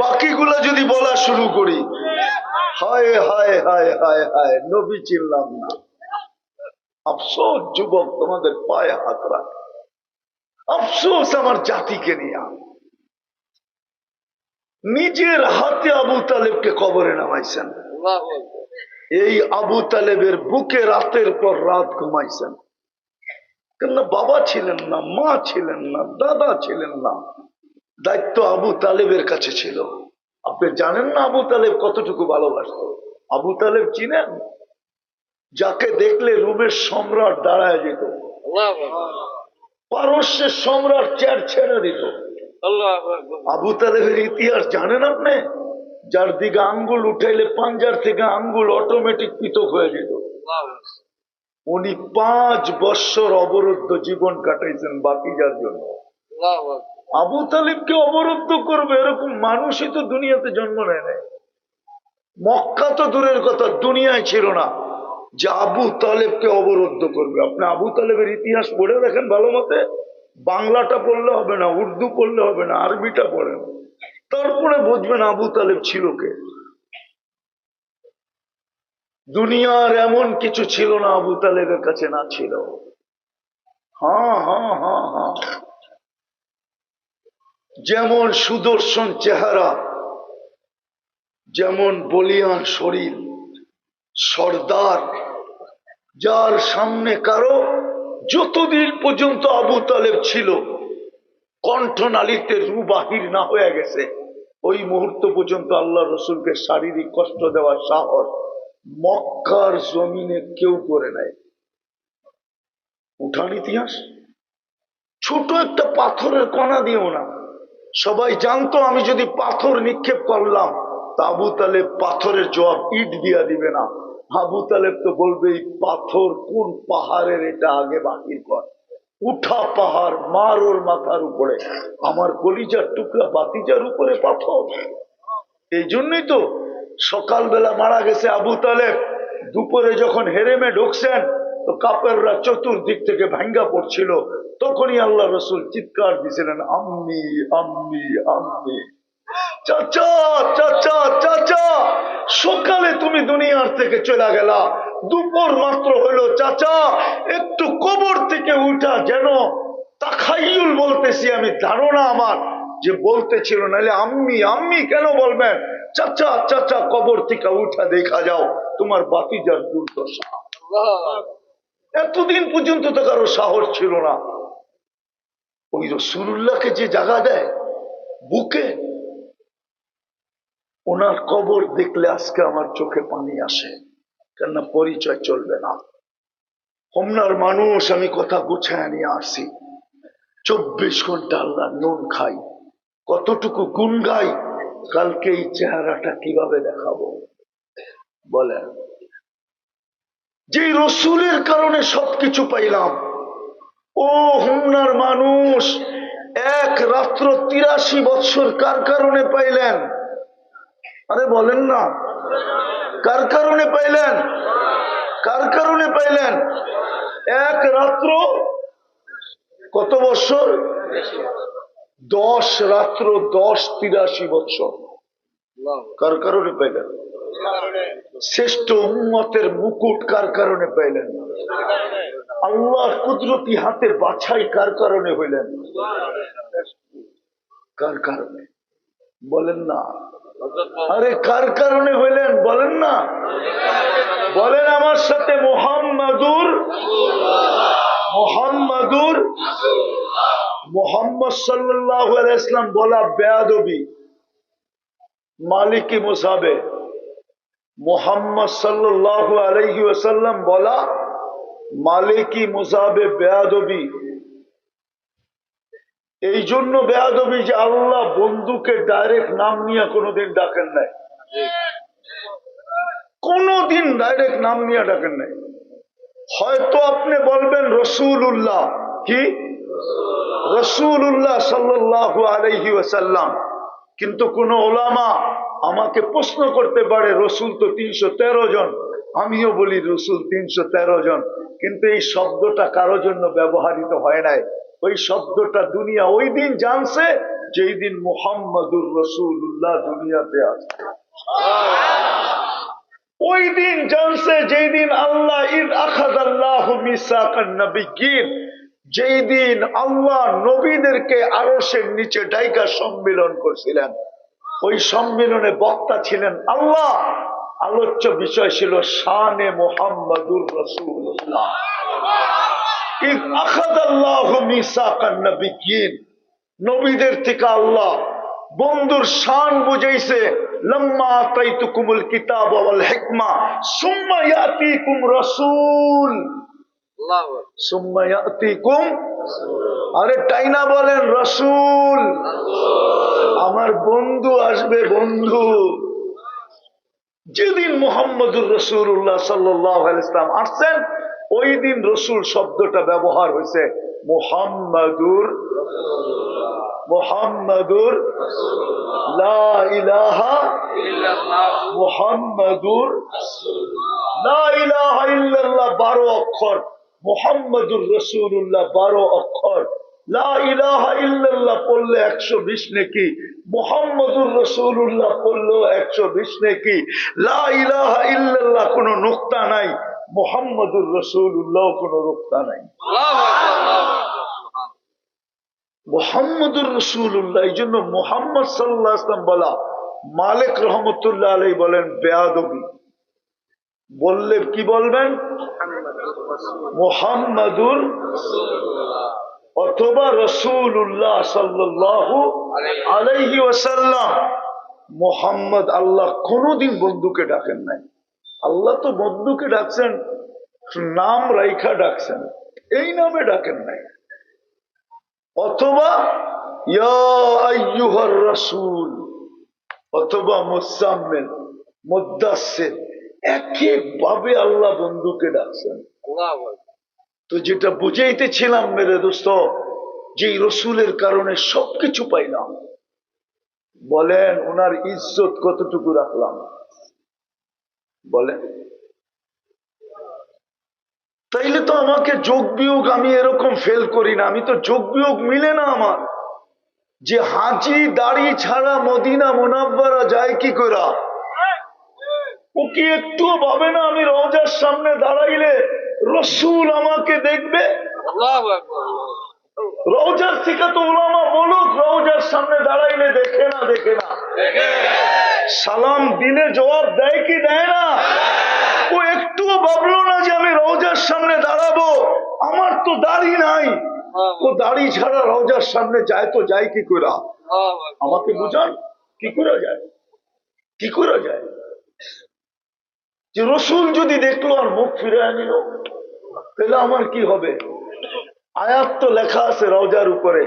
বাকিগুলা যদি বলা শুরু করি, হায় হায় হায় হায় হায়, নবী চিনলাম না। আফসোস যুবক, তোমাদের পায়ে হাত রাখ, আফসোস আমার জাতিকে নিয়ে। নিজের হাতে আবু তালেবকে কবরে নামাইছেন, এই আবু তালেবের বুকে রাতের পর রাত ঘুমাইছেন। কেন? বাবা ছিলেন না, মা ছিলেন না, দাদা ছিলেন না, দায়িত্ব আবু তালেবের কাছে ছিল। আপনি জানেন না আবু তালেব কতটুকু ভালোবাসত? আবু তালেব চিনেন? যাকে দেখলে রুমের সম্রাট দাঁড়ায় যেত, পারস্যের সম্রাট চেয়ার ছেড়ে দিত। আবু তালেবের ইতিহাস জানেন আপনি? যার দিকে আঙ্গুল উঠাইলে পাঞ্জার থেকে আঙ্গুল অটোমেটিক পৃথক হয়ে যেত। উনি 5 বছর অবরুদ্ধ জীবন কাটাইছেন বাতিজার জন্য। আবু তালেবকে অবরুদ্ধ করবে এরকম মানুষই তো দুনিয়াতে জন্ম নেয় নাই। মক্কা তো দূরের কথা, দুনিয়ায় ছিল না যে আবু তালেবকে অবরুদ্ধ করবে। আপনি আবু তালেবের ইতিহাস পড়ে দেখেন ভালো মতে, বাংলাটা পড়লে হবে না, উর্দু পড়লে হবে না, আরবিটা পড়েন, তারপরে বুঝবেন আবু তালেব ছিল কে। দুনিয়ার এমন কিছু ছিল না আবু তালেবের কাছে না ছিল। হ্যাঁ হ্যাঁ হ্যাঁ হ্যাঁ, যেমন সুদর্শন চেহারা, যেমন বলিয়ান শরীর, সর্দার, যার সামনে কারো যতদিন পর্যন্ত আবু তালেব ছিল কণ্ঠনালীতে রু বাহির না হয়ে গেছে, ওই মুহূর্ত পর্যন্ত আল্লাহ রসুলকে শারীরিক কষ্ট দেওয়ার সাহস মক্কার জমিনে কেউ করে নাই। উঠান ইতিহাস, ছোট একটা পাথরের কণা দিও না, সবাই জানতো আমি যদি পাথর নিক্ষেপ করলাম তা আবু তালেব পাথরের জবাব ইট দিয়া দিবে না। আবু তালেব তো বলবে এই পাথর কোন পাহাড়ের, এটা আগে বাকির কর, উঠা পাহাড়, মার ওর মাথার উপরে, আমার কলিজার টুকরা বাতিজার উপরে পাথর। এই জন্যই তো সকালবেলা মারা গেছে আবু তালেব, দুপুরে যখন হেরেমে ঢুকছেন তো কাপেররা চতুর্দিক থেকে ভাঙ্গা পড়ছিল, তখনই আল্লাহ রসুল চিৎকার দিছিলেন, আম্মি আম্মি আম্মি, চাচা চাচা চাচা। সকালে তুমি দুনিয়ার থেকে চলে গেলা, দুপুর মাত্র হলো চাচা, একটু কবর থেকে উঠা, যেন তাখাইয়ুল বলতেছি আমি, ধারণা আমার, যে বলতেছিল, নাহলে আম্মি আম্মি কেন বলবেন? চাচা চাচা, কবর থেকে উঠা দেখা যাও তোমার বাতিজার দুর্দশা। এতদিন পর্যন্ত তো কারো সাহস ছিল না। ওই রাসূলুল্লাহকে যে জায়গা দেয় বুকে, ওনার কবর দেখলে আজকে আমার চোখে পানি আসে, কেননা পরিচয় চলবে না। হোমনার মানুষ, আমি কথা গুছায় নিয়ে আসি। 24 ঘন্টা আল্লাহ নুন খাই, কতটুকু গুণ গাই, কালকে এই চেহারাটা কিভাবে দেখাবো বলেন? যে রসুলের কারণে সবকিছু পাইলাম। ও হোমনার মানুষ, এক রাত্র 83 বৎসর কার কারণে পাইলেন? আরে বলেন না, কার কারণে পাইলেন? কার কারণে পাইলেন? এক রাত্র কত বৎসর? 10 রাত্র 10 83 বৎসর। কার কারণে পাইলেন? শ্রেষ্ঠ উম্মতের মুকুট কার কারণে পাইলেন? আল্লাহর কুদরতি হাতে বাছাই কার কারণে হইলেন? কার কারণে বলেন না? আরে কার কারণে হইলেন বলেন না? বলেন আমার সাথে, মুহাম্মাদুর মুহাম্মাদুর মুহাম্মদ সাল্লাল্লাহু আলাইহি ওয়াসাল্লাম বলা বেয়াদবি। মালিকি মুসাবে মুহাম্মদ সাল্লাল্লাহু আলাইহি ওয়াসাল্লাম বলা মালিকি মুসাবে বেয়াদবি। এই জন্য বেয়াদবি যে আল্লাহ বন্ধুকে ডাইরেক্ট নাম নিয়ে কোনোদিন ডাকেন নাই, কোনোদিন ডাইরেক্ট নাম নিয়ে ডাকেন নাই। হয়তো আপনি বলবেন রসুল্লাহ, কি রসুল্লাহ সাল্লাল্লাহু আলাইহি ওয়াসাল্লাম, কিন্তু কোন ওলামা আমাকে প্রশ্ন করতে পারে, রসুল তো 313 জন, আমিও বলি রসুল 313 জন, কিন্তু এই শব্দটা কারো জন্য ব্যবহৃত হয় নাই। ওই শব্দটা দুনিয়া ওই দিন জানছে যেই দিন মুহাম্মাদুর রাসূলুল্লাহ দুনিয়াতে আসছে। ওই দিন জানছে যেই দিন আল্লাহ ইদ আখাযাল্লাহু মিসাকান নাবিয়্যিন, যেই দিন আল্লাহ নবীদেরকে আরশের নিচে ডাইকা সম্মেলন করছিলেন। ওই সম্মেলনে বক্তা ছিলেন আল্লাহ, আলোচ্য বিষয় ছিল শানে মুহাম্মাদুর রাসূলুল্লাহ। ইদ আখাযাল্লাহু মিসাকান নাবিয়্যিন, নবীদের থেকে আল্লাহ বন্ধুর শান বুঝাইছে। লাম্মা আতাইতুকুমুল কিতাব ওয়াল হিকমা সুম্মা ইয়াতিকুম রাসূল, সুম্মা ইয়াতিকুম, আরে টাইনা বলেন রাসূল, আমার বন্ধু আসবে বন্ধু। যেদিন মুহাম্মদুর রাসূলুল্লাহ সাল্লাল্লাহু আলাইহি ওয়াসাল্লাম আসছেন, ওই দিন রসুল শব্দটা ব্যবহার হয়েছে। মুহাম্মাদুর মুহাম্মাদুর লা ইলাহা ইল্লাল্লাহ, মুহাম্মাদুর লা ইলাহা ইল্লাল্লাহ 12 অক্ষর, মুহাম্মাদুর রাসূলুল্লাহ 12 অক্ষর। লা ইলাহা ইল্লাল্লাহ পড়লে 120 নেকি, মুহাম্মাদুর রাসূলুল্লাহ পড়লেও 120 নেকি। লা ইলাহা ইল্লাল্লাহ কোনো নুকতা নাই, মুহাম্মাদুর রাসূলুল্লাহ কোনো নুকতা নাই। মুহাম্মাদুর রাসূলুল্লাহ, এই জন্য মুহাম্মদ সাল্লাল্লাহু আলাইহি ওয়াসাল্লাম বলা মালিক রহমতুল্লাহ আলাইহি বলেন বেয়াদবি। বললে কি বলবেন? মুহাম্মাদুর অথবা রাসূলুল্লাহ সাল্লাল্লাহু আলাইহি ওয়াসাল্লাম। মুহাম্মদ আল্লাহ কোনদিন বন্ধুকে ডাকেন নাই। আল্লাহ তো বন্ধুকে ডাকছেন নাম রাইখা ডাকছেন, এই নামে ডাকেন নাই। অথবা ইয়া আইয়ুহার রাসূল, অথবা মুসাম্মিল, মুদ্দাসসির, একইভাবে আল্লাহ বন্ধুকে ডাকছেন। তো যেটা বুঝাইতেছিলাম মেরে দোস্ত, যে রসুলের কারণে সবকিছু পাইলাম, বলেন ওনার ইজ্জত কতটুকু রাখলাম বলেন? তাইলে তো আমাকে যোগ বিয়োগ আমি এরকম ফেল করি না, আমি তো যোগ বিয়োগ মিলে না আমার। যে হাজি দাড়ি ছাড়া মদিনা মুনাব্বারা যায় কি করা? ও কি একটুও ভাবে না আমি রওজার সামনে দাঁড়াইলে রসুল আমাকে দেখবে? রওজার থেকে তো উলামা বলুক, রওজার সামনে দাঁড়াইলে দেখে না সালাম দিলে জবাব দেয় কি দেয় না? ও একটুও ভাবলো না যে আমি রওজার সামনে দাঁড়াবো, আমার তো দাড়ি নাই। ও দাড়ি ছাড়া রওজার সামনে যায় তো যায় কি করে? আমাকে বুঝান কি করে যায়, কি করে যায়? যে রসুল যদি দেখলো আর মুখ ফিরে আনিল, তাহলে আমার কি হবে? আয়াত তো লেখা আছে রওজার উপরে,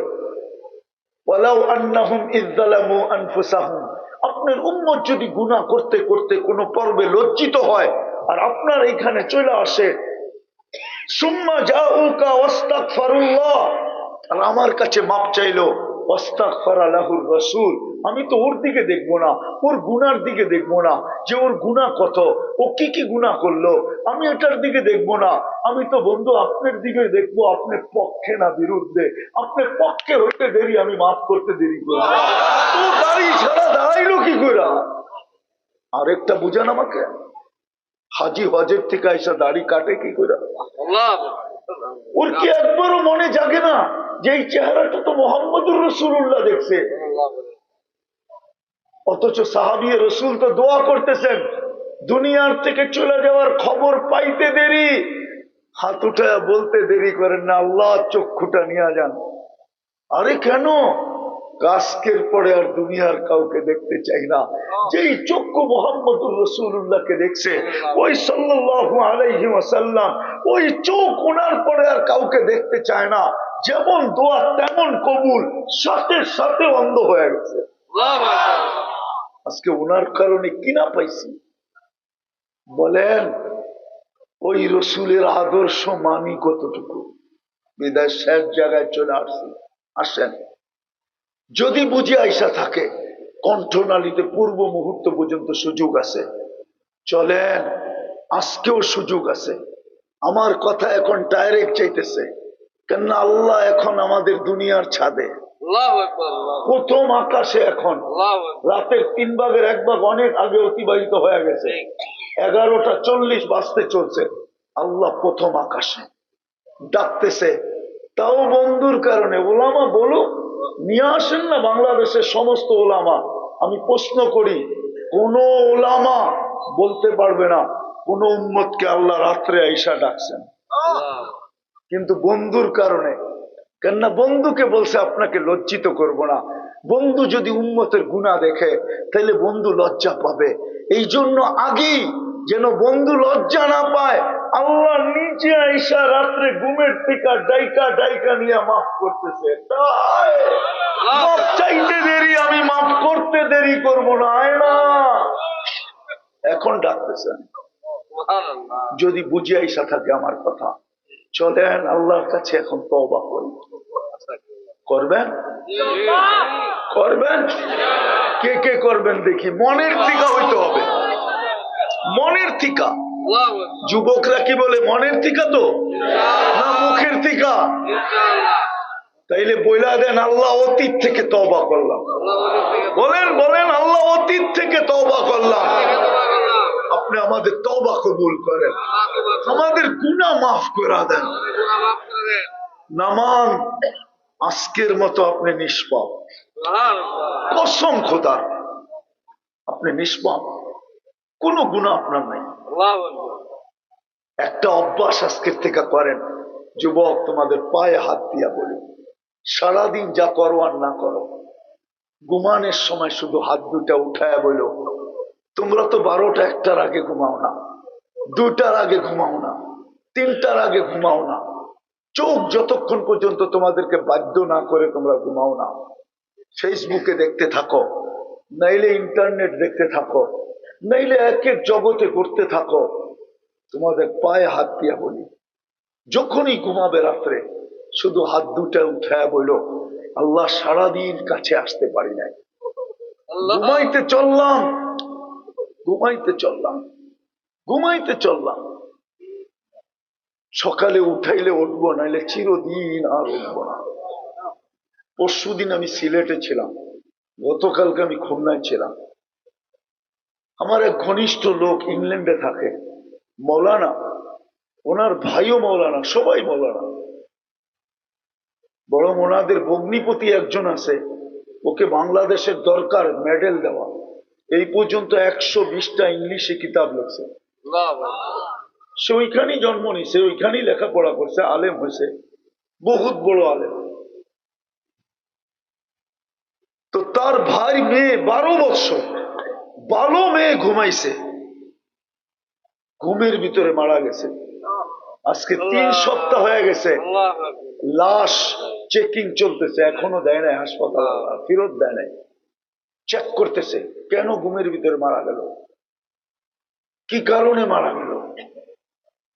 ওয়ালাউ আন্নাহুম ইযযালামু আনফুসাহুম। আপনার উম্মত যদি গুনাহ করতে করতে কোন পর্বে লজ্জিত হয় আর আপনার এখানে চলে আসে, সুম্মা জাউকা ওয়াস্তাগফিরুল্লাহ, আর আমার কাছে মাপ চাইলো, ওয়াস্তাগফারা লাহুর রাসূল, আমি তো ওর দিকে দেখবো না, ওর গুনার দিকে দেখবো না যে ওর গুনাহ কত, ও কি কি গুনাহ করলো, আমি এটার দিকে দেখবো না। আমি তো বন্ধু আপনার দিকে দেখবো, আপনার পক্ষে না বিরুদ্ধে। আপনার পক্ষে হইতে দেরি, আমি মাফ করতে দেরি করবো। তো দাড়ি ছাড়া দাঁড়াইলো কি করে? আরেকটা বুঝান আমাকে, হাজি হজের থেকে এসে দাড়ি কাটে কি করে? ওর কি একবারও মনে জাগে না যে এই চেহারাটা তো মোহাম্মদুর রাসূলুল্লাহ দেখছে? অথচ সাহাবী রাসূল তো দোয়া করতেছেন, দুনিয়ার থেকে চলে যাওয়ার খবর পাইতে দেরি, হাত উঠায় বলতে দেরি করেন না, আল্লাহ চক্ষুটা নিয়ে যান। আরে কেন? আজকের পরে আর দুনিয়ার কাউকে দেখতে চাই না। যেই চক্ষু মুহাম্মদুর রাসূলুল্লাহকে দেখছে, ওই সাল্লাল্লাহু আলাইহি ওয়াসাল্লাম, ওই চোখ ওনার পরে আর কাউকে দেখতে চায় না। যেমন দোয়া তেমন কবুল, সাথে সাথে অন্ধ হয়ে গেছে। আজকে ওনার কারণে কিনা পাইছি বলেন? ওই রসুলের আদর্শ মানি কতটুকু? বিদায় শেষ জায়গায় চলে আসছি। আসেন, যদি বুঝে আইসা থাকে, কণ্ঠনালীতে পূর্ব মুহূর্ত পর্যন্ত সুযোগ আছে, চলেন, আজকেও সুযোগ আছে। আমার কথা এখন ডাইরেক্ট চাইতেছে, কেননা আল্লাহ এখন আমাদের দুনিয়ার ছাদে, প্রথম আকাশে। এখন রাতের 3 ভাগের 1 ভাগ অনেক আগে অতিবাহিত হয়ে গেছে, 11:40 বাজতে চলছে। আল্লাহ প্রথম আকাশে ডাকতেছে, তাও বন্ধুর কারণে। ওলামা বলুক, নিয়ে আসেন না বাংলাদেশের সমস্ত ওলামা। আমি প্রশ্ন করি, কোন ওলামা বলতে পারবে না কোন উম্মতকে আল্লাহ রাত্রে আইসা ডাকছেন? কিন্তু বন্ধুর কারণে। কেননা বন্ধুকে বলছে আপনাকে লজ্জিত করব না। বন্ধু যদি উম্মতের গুনাহ দেখে তাহলে বন্ধু লজ্জা পাবে। এই জন্য আগেই যেন বন্ধু লজ্জা না পায়, আল্লাহ নিচে আইসা রাত্রে ঘুমের থেকে ডাইকা ডাইকা নিয়ে মাফ করতেছে। তাই মাফ চাইতে দেরি, আমি মাফ করতে দেরি করব না। আয় না, এখন ডাকতেছেন। যদি বুঝে আইসা থাকে আমার কথা, চলেন আল্লাহর কাছে এখন তওবা করি। করবেন? করবেন? কে কে করবেন দেখি? মনের থিকা হইতে হবে, মনের থিকা। যুবকরা কি বলে, মনের থিকা তো না মুখের থিকা? তাইলে বইলা দেন, আল্লাহ অতীত থেকে তওবা করলাম। বলেন বলেন, আল্লাহ অতীত থেকে তওবা করলাম। আপনি আমাদের তওবা কবুল করেন, আমাদের গুনাহ মাফ করে দেন। নামান আজকের মতো আপনি নিষ্পাপ, কসম খোদা আপনি নিষ্পাপ, কোন গুনাহ আপনার নাই। একটা অভ্যাস আজকের থেকে করেন। যুবক, তোমাদের পায়ে হাত দিয়া বলি, সারাদিন যা করো আর না করো, ঘুমানোর সময় শুধু হাত দুটা উঠায় বলো, তোমরা তো 12টা 1টার আগে ঘুমাও না, 2টার আগে ঘুমাও না, 3টার আগে ঘুমাও না। চোখ যতক্ষণ পর্যন্ত তোমাদেরকে বাধ্য না করে তোমরা ঘুমাও না, ফেসবুকে দেখতে থাকো, নাইলে ইন্টারনেট দেখতে থাকো, নাইলে এক এক জগতে করতে থাকো। তোমাদের পায়ে হাত দিয়া বলি, যখনই ঘুমাবে রাত্রে শুধু হাত দুটা উঠায় বলো, আল্লাহ সারাদিন কাছে আসতে পারি নাই, ঘুমাইতে চললাম, ঘুমাইতে চললাম, ঘুমাইতে চললাম, সকালে উঠাইলে উঠবো, নাইলে চিরদিন আর উঠবো না। পরশুদিন আমি সিলেটে ছিলাম, গতকালকে আমি খুলনায় ছিলাম। আমার এক ঘনিষ্ঠ লোক ইংল্যান্ডে থাকে, মৌলানা, ওনার ভাইও মৌলানা, সবাই মৌলানা। বরং ওনাদের ভগ্নিপতি একজন আছে, ওকে বাংলাদেশের দরকার মেডেল দেওয়া। এই পর্যন্ত 120টা ইংলিশে কিতাব লিখছে। সে ওইখানেই জন্ম নিছে, ওইখানেই লেখাপড়া করছে, আলেম হয়েছে, বহুত বড় আলেম। তো তার ভাই মেয়ে 12 বছর, 12 মেয়ে ঘুমাইছে, ঘুমের ভিতরে মারা গেছে। আজকে 3 সপ্তাহ হয়ে গেছে, লাশ চেকিং চলতেছে, এখনো দেয় নাই হাসপাতাল, ফেরত দেয় নাই, চেক করতেছে কেন ঘুমের ভিতরে মারা গেল, কি কারণে মারা গেল।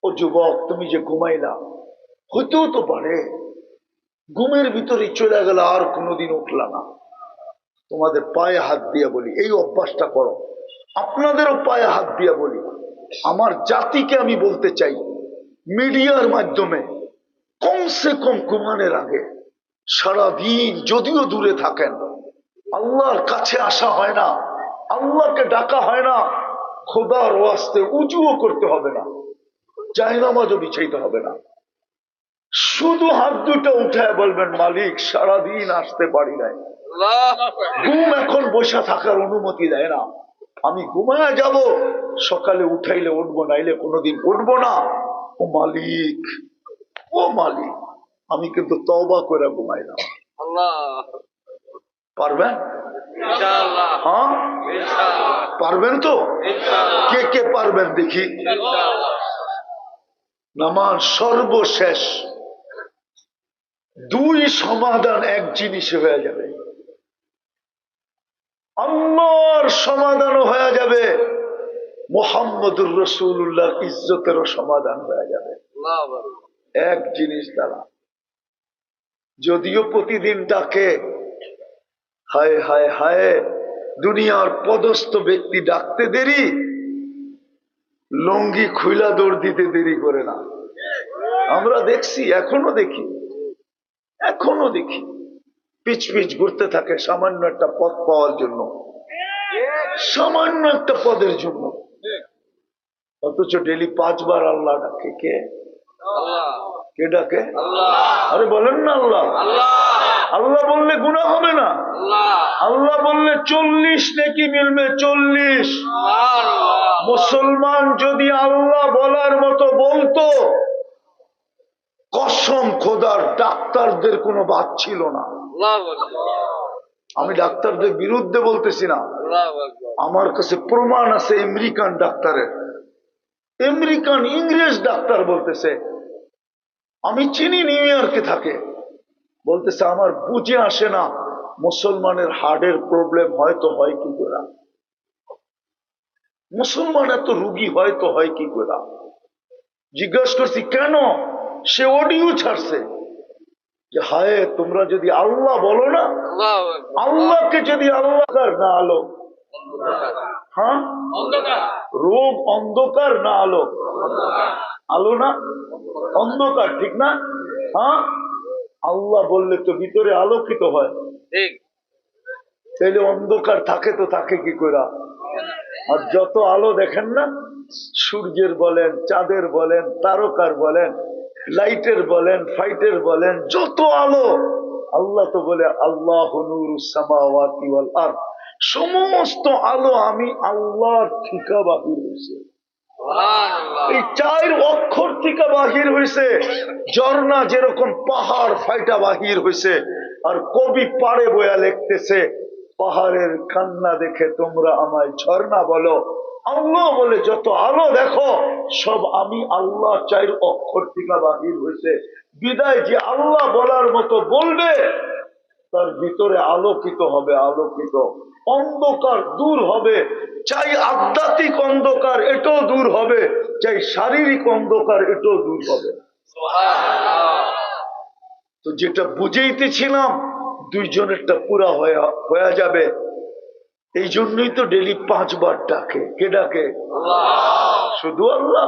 ও যুবক, তুমি যে ঘুমাইলা, হইতেও তো পারে ঘুমের ভিতরে চলে গেল, আর কোনোদিন উঠলা না। তোমাদের পায়ে হাত দিয়ে বলি, এই অভ্যাসটা করো। আপনাদেরও পায়ে হাত দিয়ে বলি, আমার জাতিকে আমি বলতে চাই, মিডিয়ার মাধ্যমে কমসে কম ঘুমানোর আগে সারাদিন যদিও দূরে থাকেন, আল্লাহর কাছে আসা হয় না, আল্লাহকে ডাকা হয় না, খোদার ওয়াস্তে উজুও করতে হবে না, জায়নামাজও বিছাইতে হবে না, শুধু হাত দুটো উঠায় বলবেন, মালিক সারাদিন আসতে পারি নাই, ঘুম এখন বসে থাকার অনুমতি দেয় না, আমি ঘুমায় যাব, সকালে উঠাইলে উঠবো, নাইলে কোনোদিন উঠবো না। ও মালিক, ও মালিক, আমি কিন্তু তওবা করে ঘুমাইলাম। পারবেন? হ্যাঁ পারবেন তো? কে কে পারবেন দেখি? নামাজ সর্বশেষ 2 সমাধান এক জিনিসে হয়ে যাবে, আল্লাহর সমাধানও হয়ে যাবে, মুহাম্মদুর রাসূলুল্লাহ ইজ্জতেরও সমাধান হয়ে যাবে এক জিনিস দ্বারা। যদিও প্রতিদিন ডাকে, হায় হায় হায়, দুনিয়ার পদস্থ ব্যক্তি ডাকতে দেরি, লঙ্গি খুইলা দৌড় দিতে দেরি করে না। আমরা দেখছি, এখনো দেখি, এখনো দেখি পিচ পিচ ঘুরতে থাকে সামান্য একটা পদ পাওয়ার জন্য, সামান্য একটা পদের জন্য, অথচ ডেলি 5 বার আল্লাহ ডাকে। কে? কে ডাকে? আরে বলেন না আল্লাহ। আল্লাহ বললে গুনাহ হবে না, আল্লাহ বললে 40 নেকি মিলবে, 40। মুসলমান যদি আল্লাহ বলার মতো বলতো, কসম খোদার ডাক্তারদের কোনো বাদ ছিল না। আমি ডাক্তারদের বিরুদ্ধে বলতেছি না, আমার কাছে প্রমাণ আছে আমেরিকান ডাক্তারের, আমেরিকান ইংরেজ ডাক্তার বলতেছে, আমি চিনি নিউ ইয়র্কে থাকে, বলতেছে আমার বুঝে আসে না মুসলমানের হার্টের প্রবলেম হয়তো হয় কি করে, মুসলমান এত রুগী হয়তো হয় কি করে। জিজ্ঞাসা করছি কেন, সে অডিও ছাড়ছে যে হায় তোমরা যদি আল্লাহ বলো না, আল্লাহকে যদি আল্লাহ না আলো, হ্যাঁ রোগ অন্ধকার না আলো, আলো না অন্ধকার, ঠিক না? হ্যাঁ আল্লাহ বললে তো ভিতরে আলোকিত হয়, তাইলে অন্ধকার থাকে তো থাকে কি করে? আর যত আলো দেখেন না, সূর্যের বলেন, চাঁদের বলেন, তারকার বলেন, লাইটের বলেন, ফাইটের বলেন, যত আলো, আল্লাহ তো বলে আল্লাহু নূরুস সামাওয়াতি ওয়াল আরদ, সমস্ত আলো আমি আল্লাহর থেকে বাহির হয়েছে। এই 4 অক্ষর থেকে বাহির হয়েছে। ঝর্ণা যেরকম পাহাড় ফাইটা বাহির হয়েছে, আর কবি পাড়ে বয়া লিখতেছে, পাহাড়ের কান্না দেখে তোমরা আমায় ঝর্ণা বলো, আল্লাহ বলে যত আলো দেখো সব আমি আল্লাহ 4 অক্ষর থেকে বাহির হয়েছে। বিদায় যে আল্লাহ বলার মতো বলবে, তার ভিতরে আলোকিত হবে, আলোকিত, অন্ধকার দূর হবে, চাই আধ্যাত্মিক অন্ধকার এটাও দূর হবে, চাই শারীরিক অন্ধকার এটাও দূর হবে। তো যেটা বুঝাইতেছিলাম, 2 জনেরটা পুরা হয়ে যাবে। এই জন্যই তো ডেলি 5 বার ডাকে। কে ডাকে? শুধু আল্লাহ।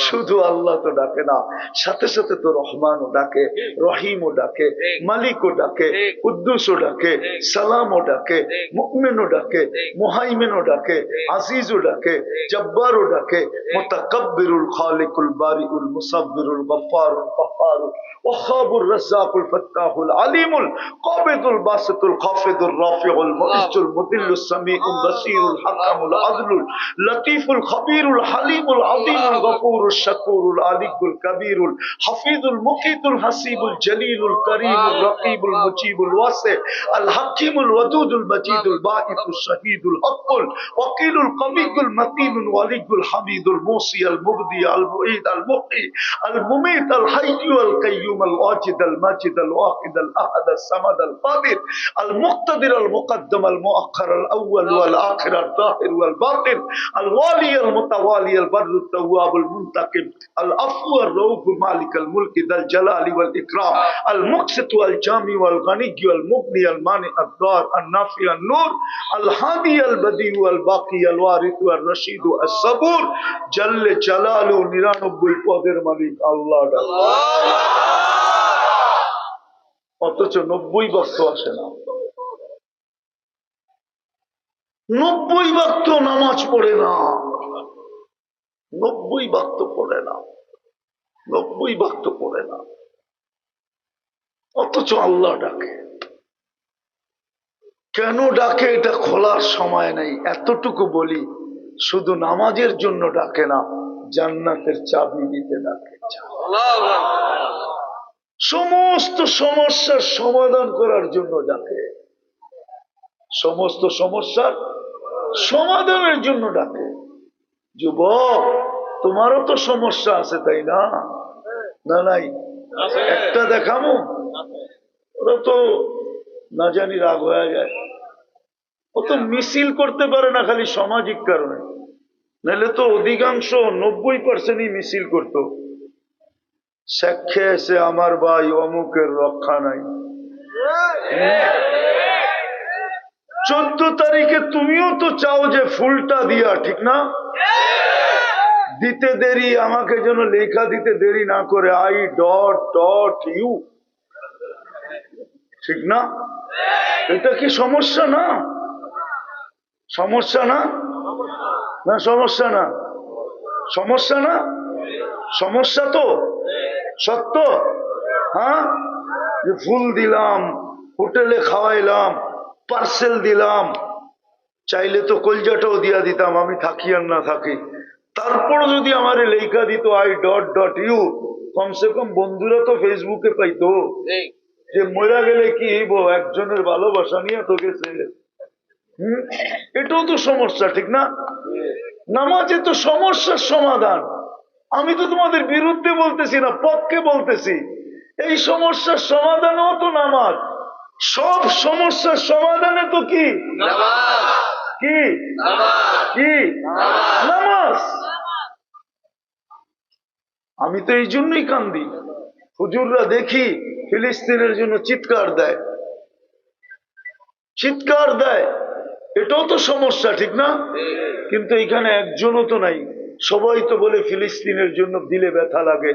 শুধু আল্লাহ তো ডাকে না, সাথে সাথে তো রহমানও ডাকে, রহিমও ডাকে, মালিকও ডাকে, কুদ্দুসও ডাকে, সালামও ডাকে, মুমিনও ডাকে, মুহাইমিনও ডাকে, আজিজও ডাকে, জব্বারও ডাকে, মুতাকাব্বিরুল খালিকুল বারিউল মুসাব্বিরুল গফফারুল কাহ্হারুল ওয়াহ্হাবুর রাজ্জাকুল ফাত্তাহুল আলিমুল কাবিদুল বাসিতুল খাফিদুর রাফিউল মুইজ্জুল মুদিল্লুস সামিউল বাসীরুল হাকামুল আদলুল লতীফুল খবীরুল হালিমুল আযীমুল গফুরুশ শাকুরুল আলিয়ুল কবীরুল হাফিজুল মুকিতুল হাসিবুল জলিলুল করিমুল রকিবুল মুজিবুল ওয়াসি আল হাকিমুল ওয়াদুদুল মজিদুল বাঈসুশ শাহীদুল হকুল ওয়াকিলুল কবিয়ুল মতিনুল ওয়ালিয়ুল হামিদুল মুসি আল মুবদি আল মুঈদ আল মুহয়ি আল মুমীত আল হাইয়্যু আল কাইয়্যুম আল ওয়াজিদ আল মাজিদ আল ওয়াহিদ আল আহাদ আল সামাদ আল কাদির আল মুক্তাদির আল মুকদ্দম আল মুআখ্খার আল আউয়াল ওয়াল আখির আল যাহির ওয়াল বাতিন আল ওয়ালি আল মুতাওয়ালি আল বাররু التواب المنتقم العفو الرؤوف مالك الملك ذا الجلال والإكرام المقسط والجامع والغني والمغني المانع الضار النافع النور الهادي البديع والباقي الوارث والرشيد الصبور جل جلاله 99 পদের মালিক আল্লাহ। অথচ 90 বক্ত আসে না, 90 বক্ত নামাজ পড়ে না, 90 বক্ত পড়ে না, 90 বক্ত পড়ে না, অথচ আল্লাহ ডাকে। কেন ডাকে এটা খোলার সময় নেই, এতটুকু বলি, শুধু নামাজের জন্য ডাকে না, জান্নাতের চাবি দিতে ডাকে। সমস্ত সমস্যার সমাধান করার জন্য ডাকে, সমস্ত সমস্যার সমাধানের জন্য ডাকে। যুবক, তোমারও তো সমস্যা আছে, তাই না? না নাই? একটা দেখামো, ওরা তো না জানি রাগ হয়ে যায়, ও তো মিছিল করতে পারে না খালি সামাজিক কারণে, নাহলে তো অধিকাংশ 90% মিছিল করতো। সাক্ষে এসে আমার ভাই অমুকের রক্ষা নাই। 14 তারিখে তুমিও তো চাও যে ফুলটা দিয়া, ঠিক না? দিতে দেরি, আমাকে যেন লেখা দিতে দেরি না করে, I.U, ঠিক না? এটা কি সমস্যা না? সমস্যা না? না সমস্যা না? সমস্যা না? সমস্যা তো সত্য। হ্যাঁ, যে ফুল দিলাম, হোটেলে খাওয়াইলাম, পার্সেল দিলাম, চাইলে তো কলজাটাও দিয়া দিতাম, আমি থাকি আর না থাকি, তারপর যদি আমার লেখা দিত I.U, কমসে কম বন্ধুরা তো ফেসবুকে পাইতো যে মরা গেলে কি হইব, একজনের ভালোবাসা নিয়ে তো গেছে। এটাও তো সমস্যা, ঠিক না? নামাজে তো সমস্যার সমাধান। আমি তো তোমাদের বিরুদ্ধে বলতেছি না, পক্ষে বলতেছি। এই সমস্যার সমাধানও তো নামাজ। সব সমস্যার সমাধানে তো কি কি কি নামাজ। আমি তো এই জন্যই কান্দি, হুজুররা দেখি ফিলিস্তিনের জন্য চিৎকার দেয়, চিৎকার দেয়, এটাও তো সমস্যা, ঠিক না? কিন্তু এখানে একজনও তো নাই। সবাই তো বলে ফিলিস্তিনের জন্য দিলে ব্যথা লাগে,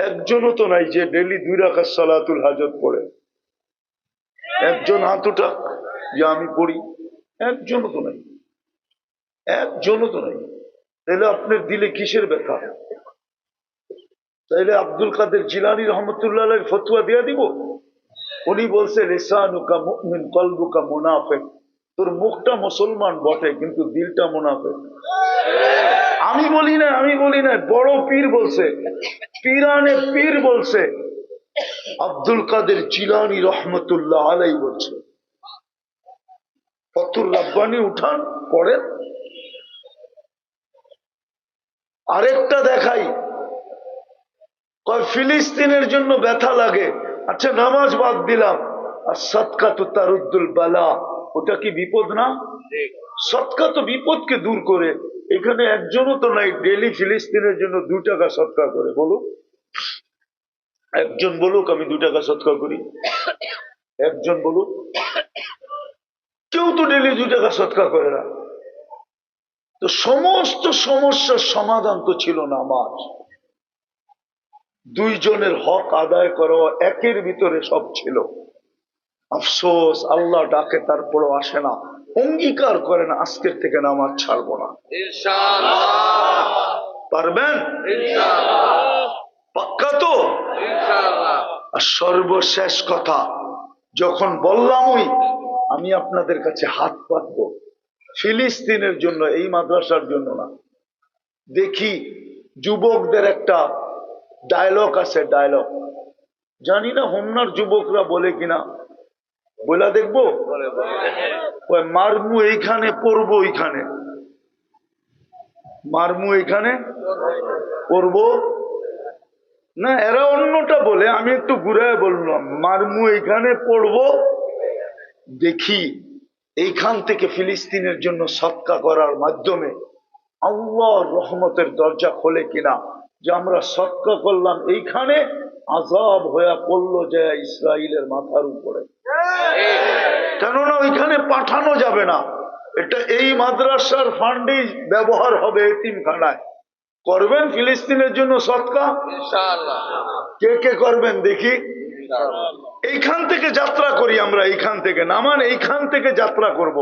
একজনও তো নাই যে ডেলি 2 রাকাত সালাতুল হাজত পড়ে। একজন হাত উঠাক যে আমি পড়ি, একজনও তো নাই, একজনও তো নাই। তাহলে আপনার দিলে কিসের ব্যথা? তাইলে আব্দুল কাদের জিলানী রহমতুল্লাহ আলাইহির ফতোয়া দিয়ে দিব। উনি বলছে লিসানুকা মুমিন কলবুকা মুনাফিক, তোর মুখটা মুসলমান বটে কিন্তু দিলটা মুনাফিক। আমি বলি না, আমি বলি না, বড় পীর বলছে, পীরানে পীর বলছে, আব্দুল কাদের জিলানী রহমতুল্লাহ আলাইহি বলছে। ফতুর রাব্বানি উঠান পড়েন। আরেকটা দেখাই, ফিলিস্তিনের জন্য ব্যথা লাগে, আচ্ছা নামাজ বাদ দিলাম, আর সদকা তো তারুদ্দুল বালা, ওটা কি বিপদ না? সদকা তো বিপদকে দূর করে। এখানে একজনও তো নাই ডেলি ফিলিস্তিনের জন্য 2 টাকা সদকা করে, বলুক একজন, বলুক আমি 2 টাকা সদকা করি, একজন বলুক। কেউ তো ডেলি 2 টাকা সদকা করে না। তো সমস্ত সমস্যার সমাধান তো ছিল নামাজ। দুইজনের হক আদায় করা একের ভিতরে সব ছিল। আফসোস আল্লাহ ডাকে তারপরও আসে না, অঙ্গীকার করেন আজকের থেকে নামাজ ছাড়বো না। ইনশাআল্লাহ পারবেন? ইনশাআল্লাহ পাক্কা তো? ইনশাআল্লাহ। আর সর্বশেষ কথা, যখন বললামই আমি আপনাদের কাছে হাত পাতবো ফিলিস্তিনের জন্য, এই মাদ্রাসার জন্য না। দেখি যুবকদের একটা ডায়লগ আছে, ডায়লগ জানি না হোমনার যুবকরা বলে কিনা, বলা দেখবো। ওই মারমু এইখানে পড়বো, এইখানে মারমু এইখানে পড়বো না, এরা অন্যটা বলে, আমি একটু ঘুরায় বললাম মারমু এইখানে পড়বো। দেখি এইখান থেকে ফিলিস্তিনের জন্য সৎকা করার মাধ্যমে আল্লাহর রহমতের দরজা খোলে কিনা, যে আমরা সৎকা করলাম এইখানে আযাব হয়ে পড়লো যে ইসরায়েলের মাথার উপরে। কেননা ওইখানে পাঠানো যাবে না, এটা এই মাদ্রাসার ফান্ডেই ব্যবহার হবে এতিমখানায়। করবেন ফিলিস্তিনের জন্য সৎকা? ইনশাআল্লাহ কে কে করবেন দেখি। ইনশাআল্লাহ। এইখান থেকে যাত্রা করি আমরা, এইখান থেকে নামান, এইখান থেকে যাত্রা করব।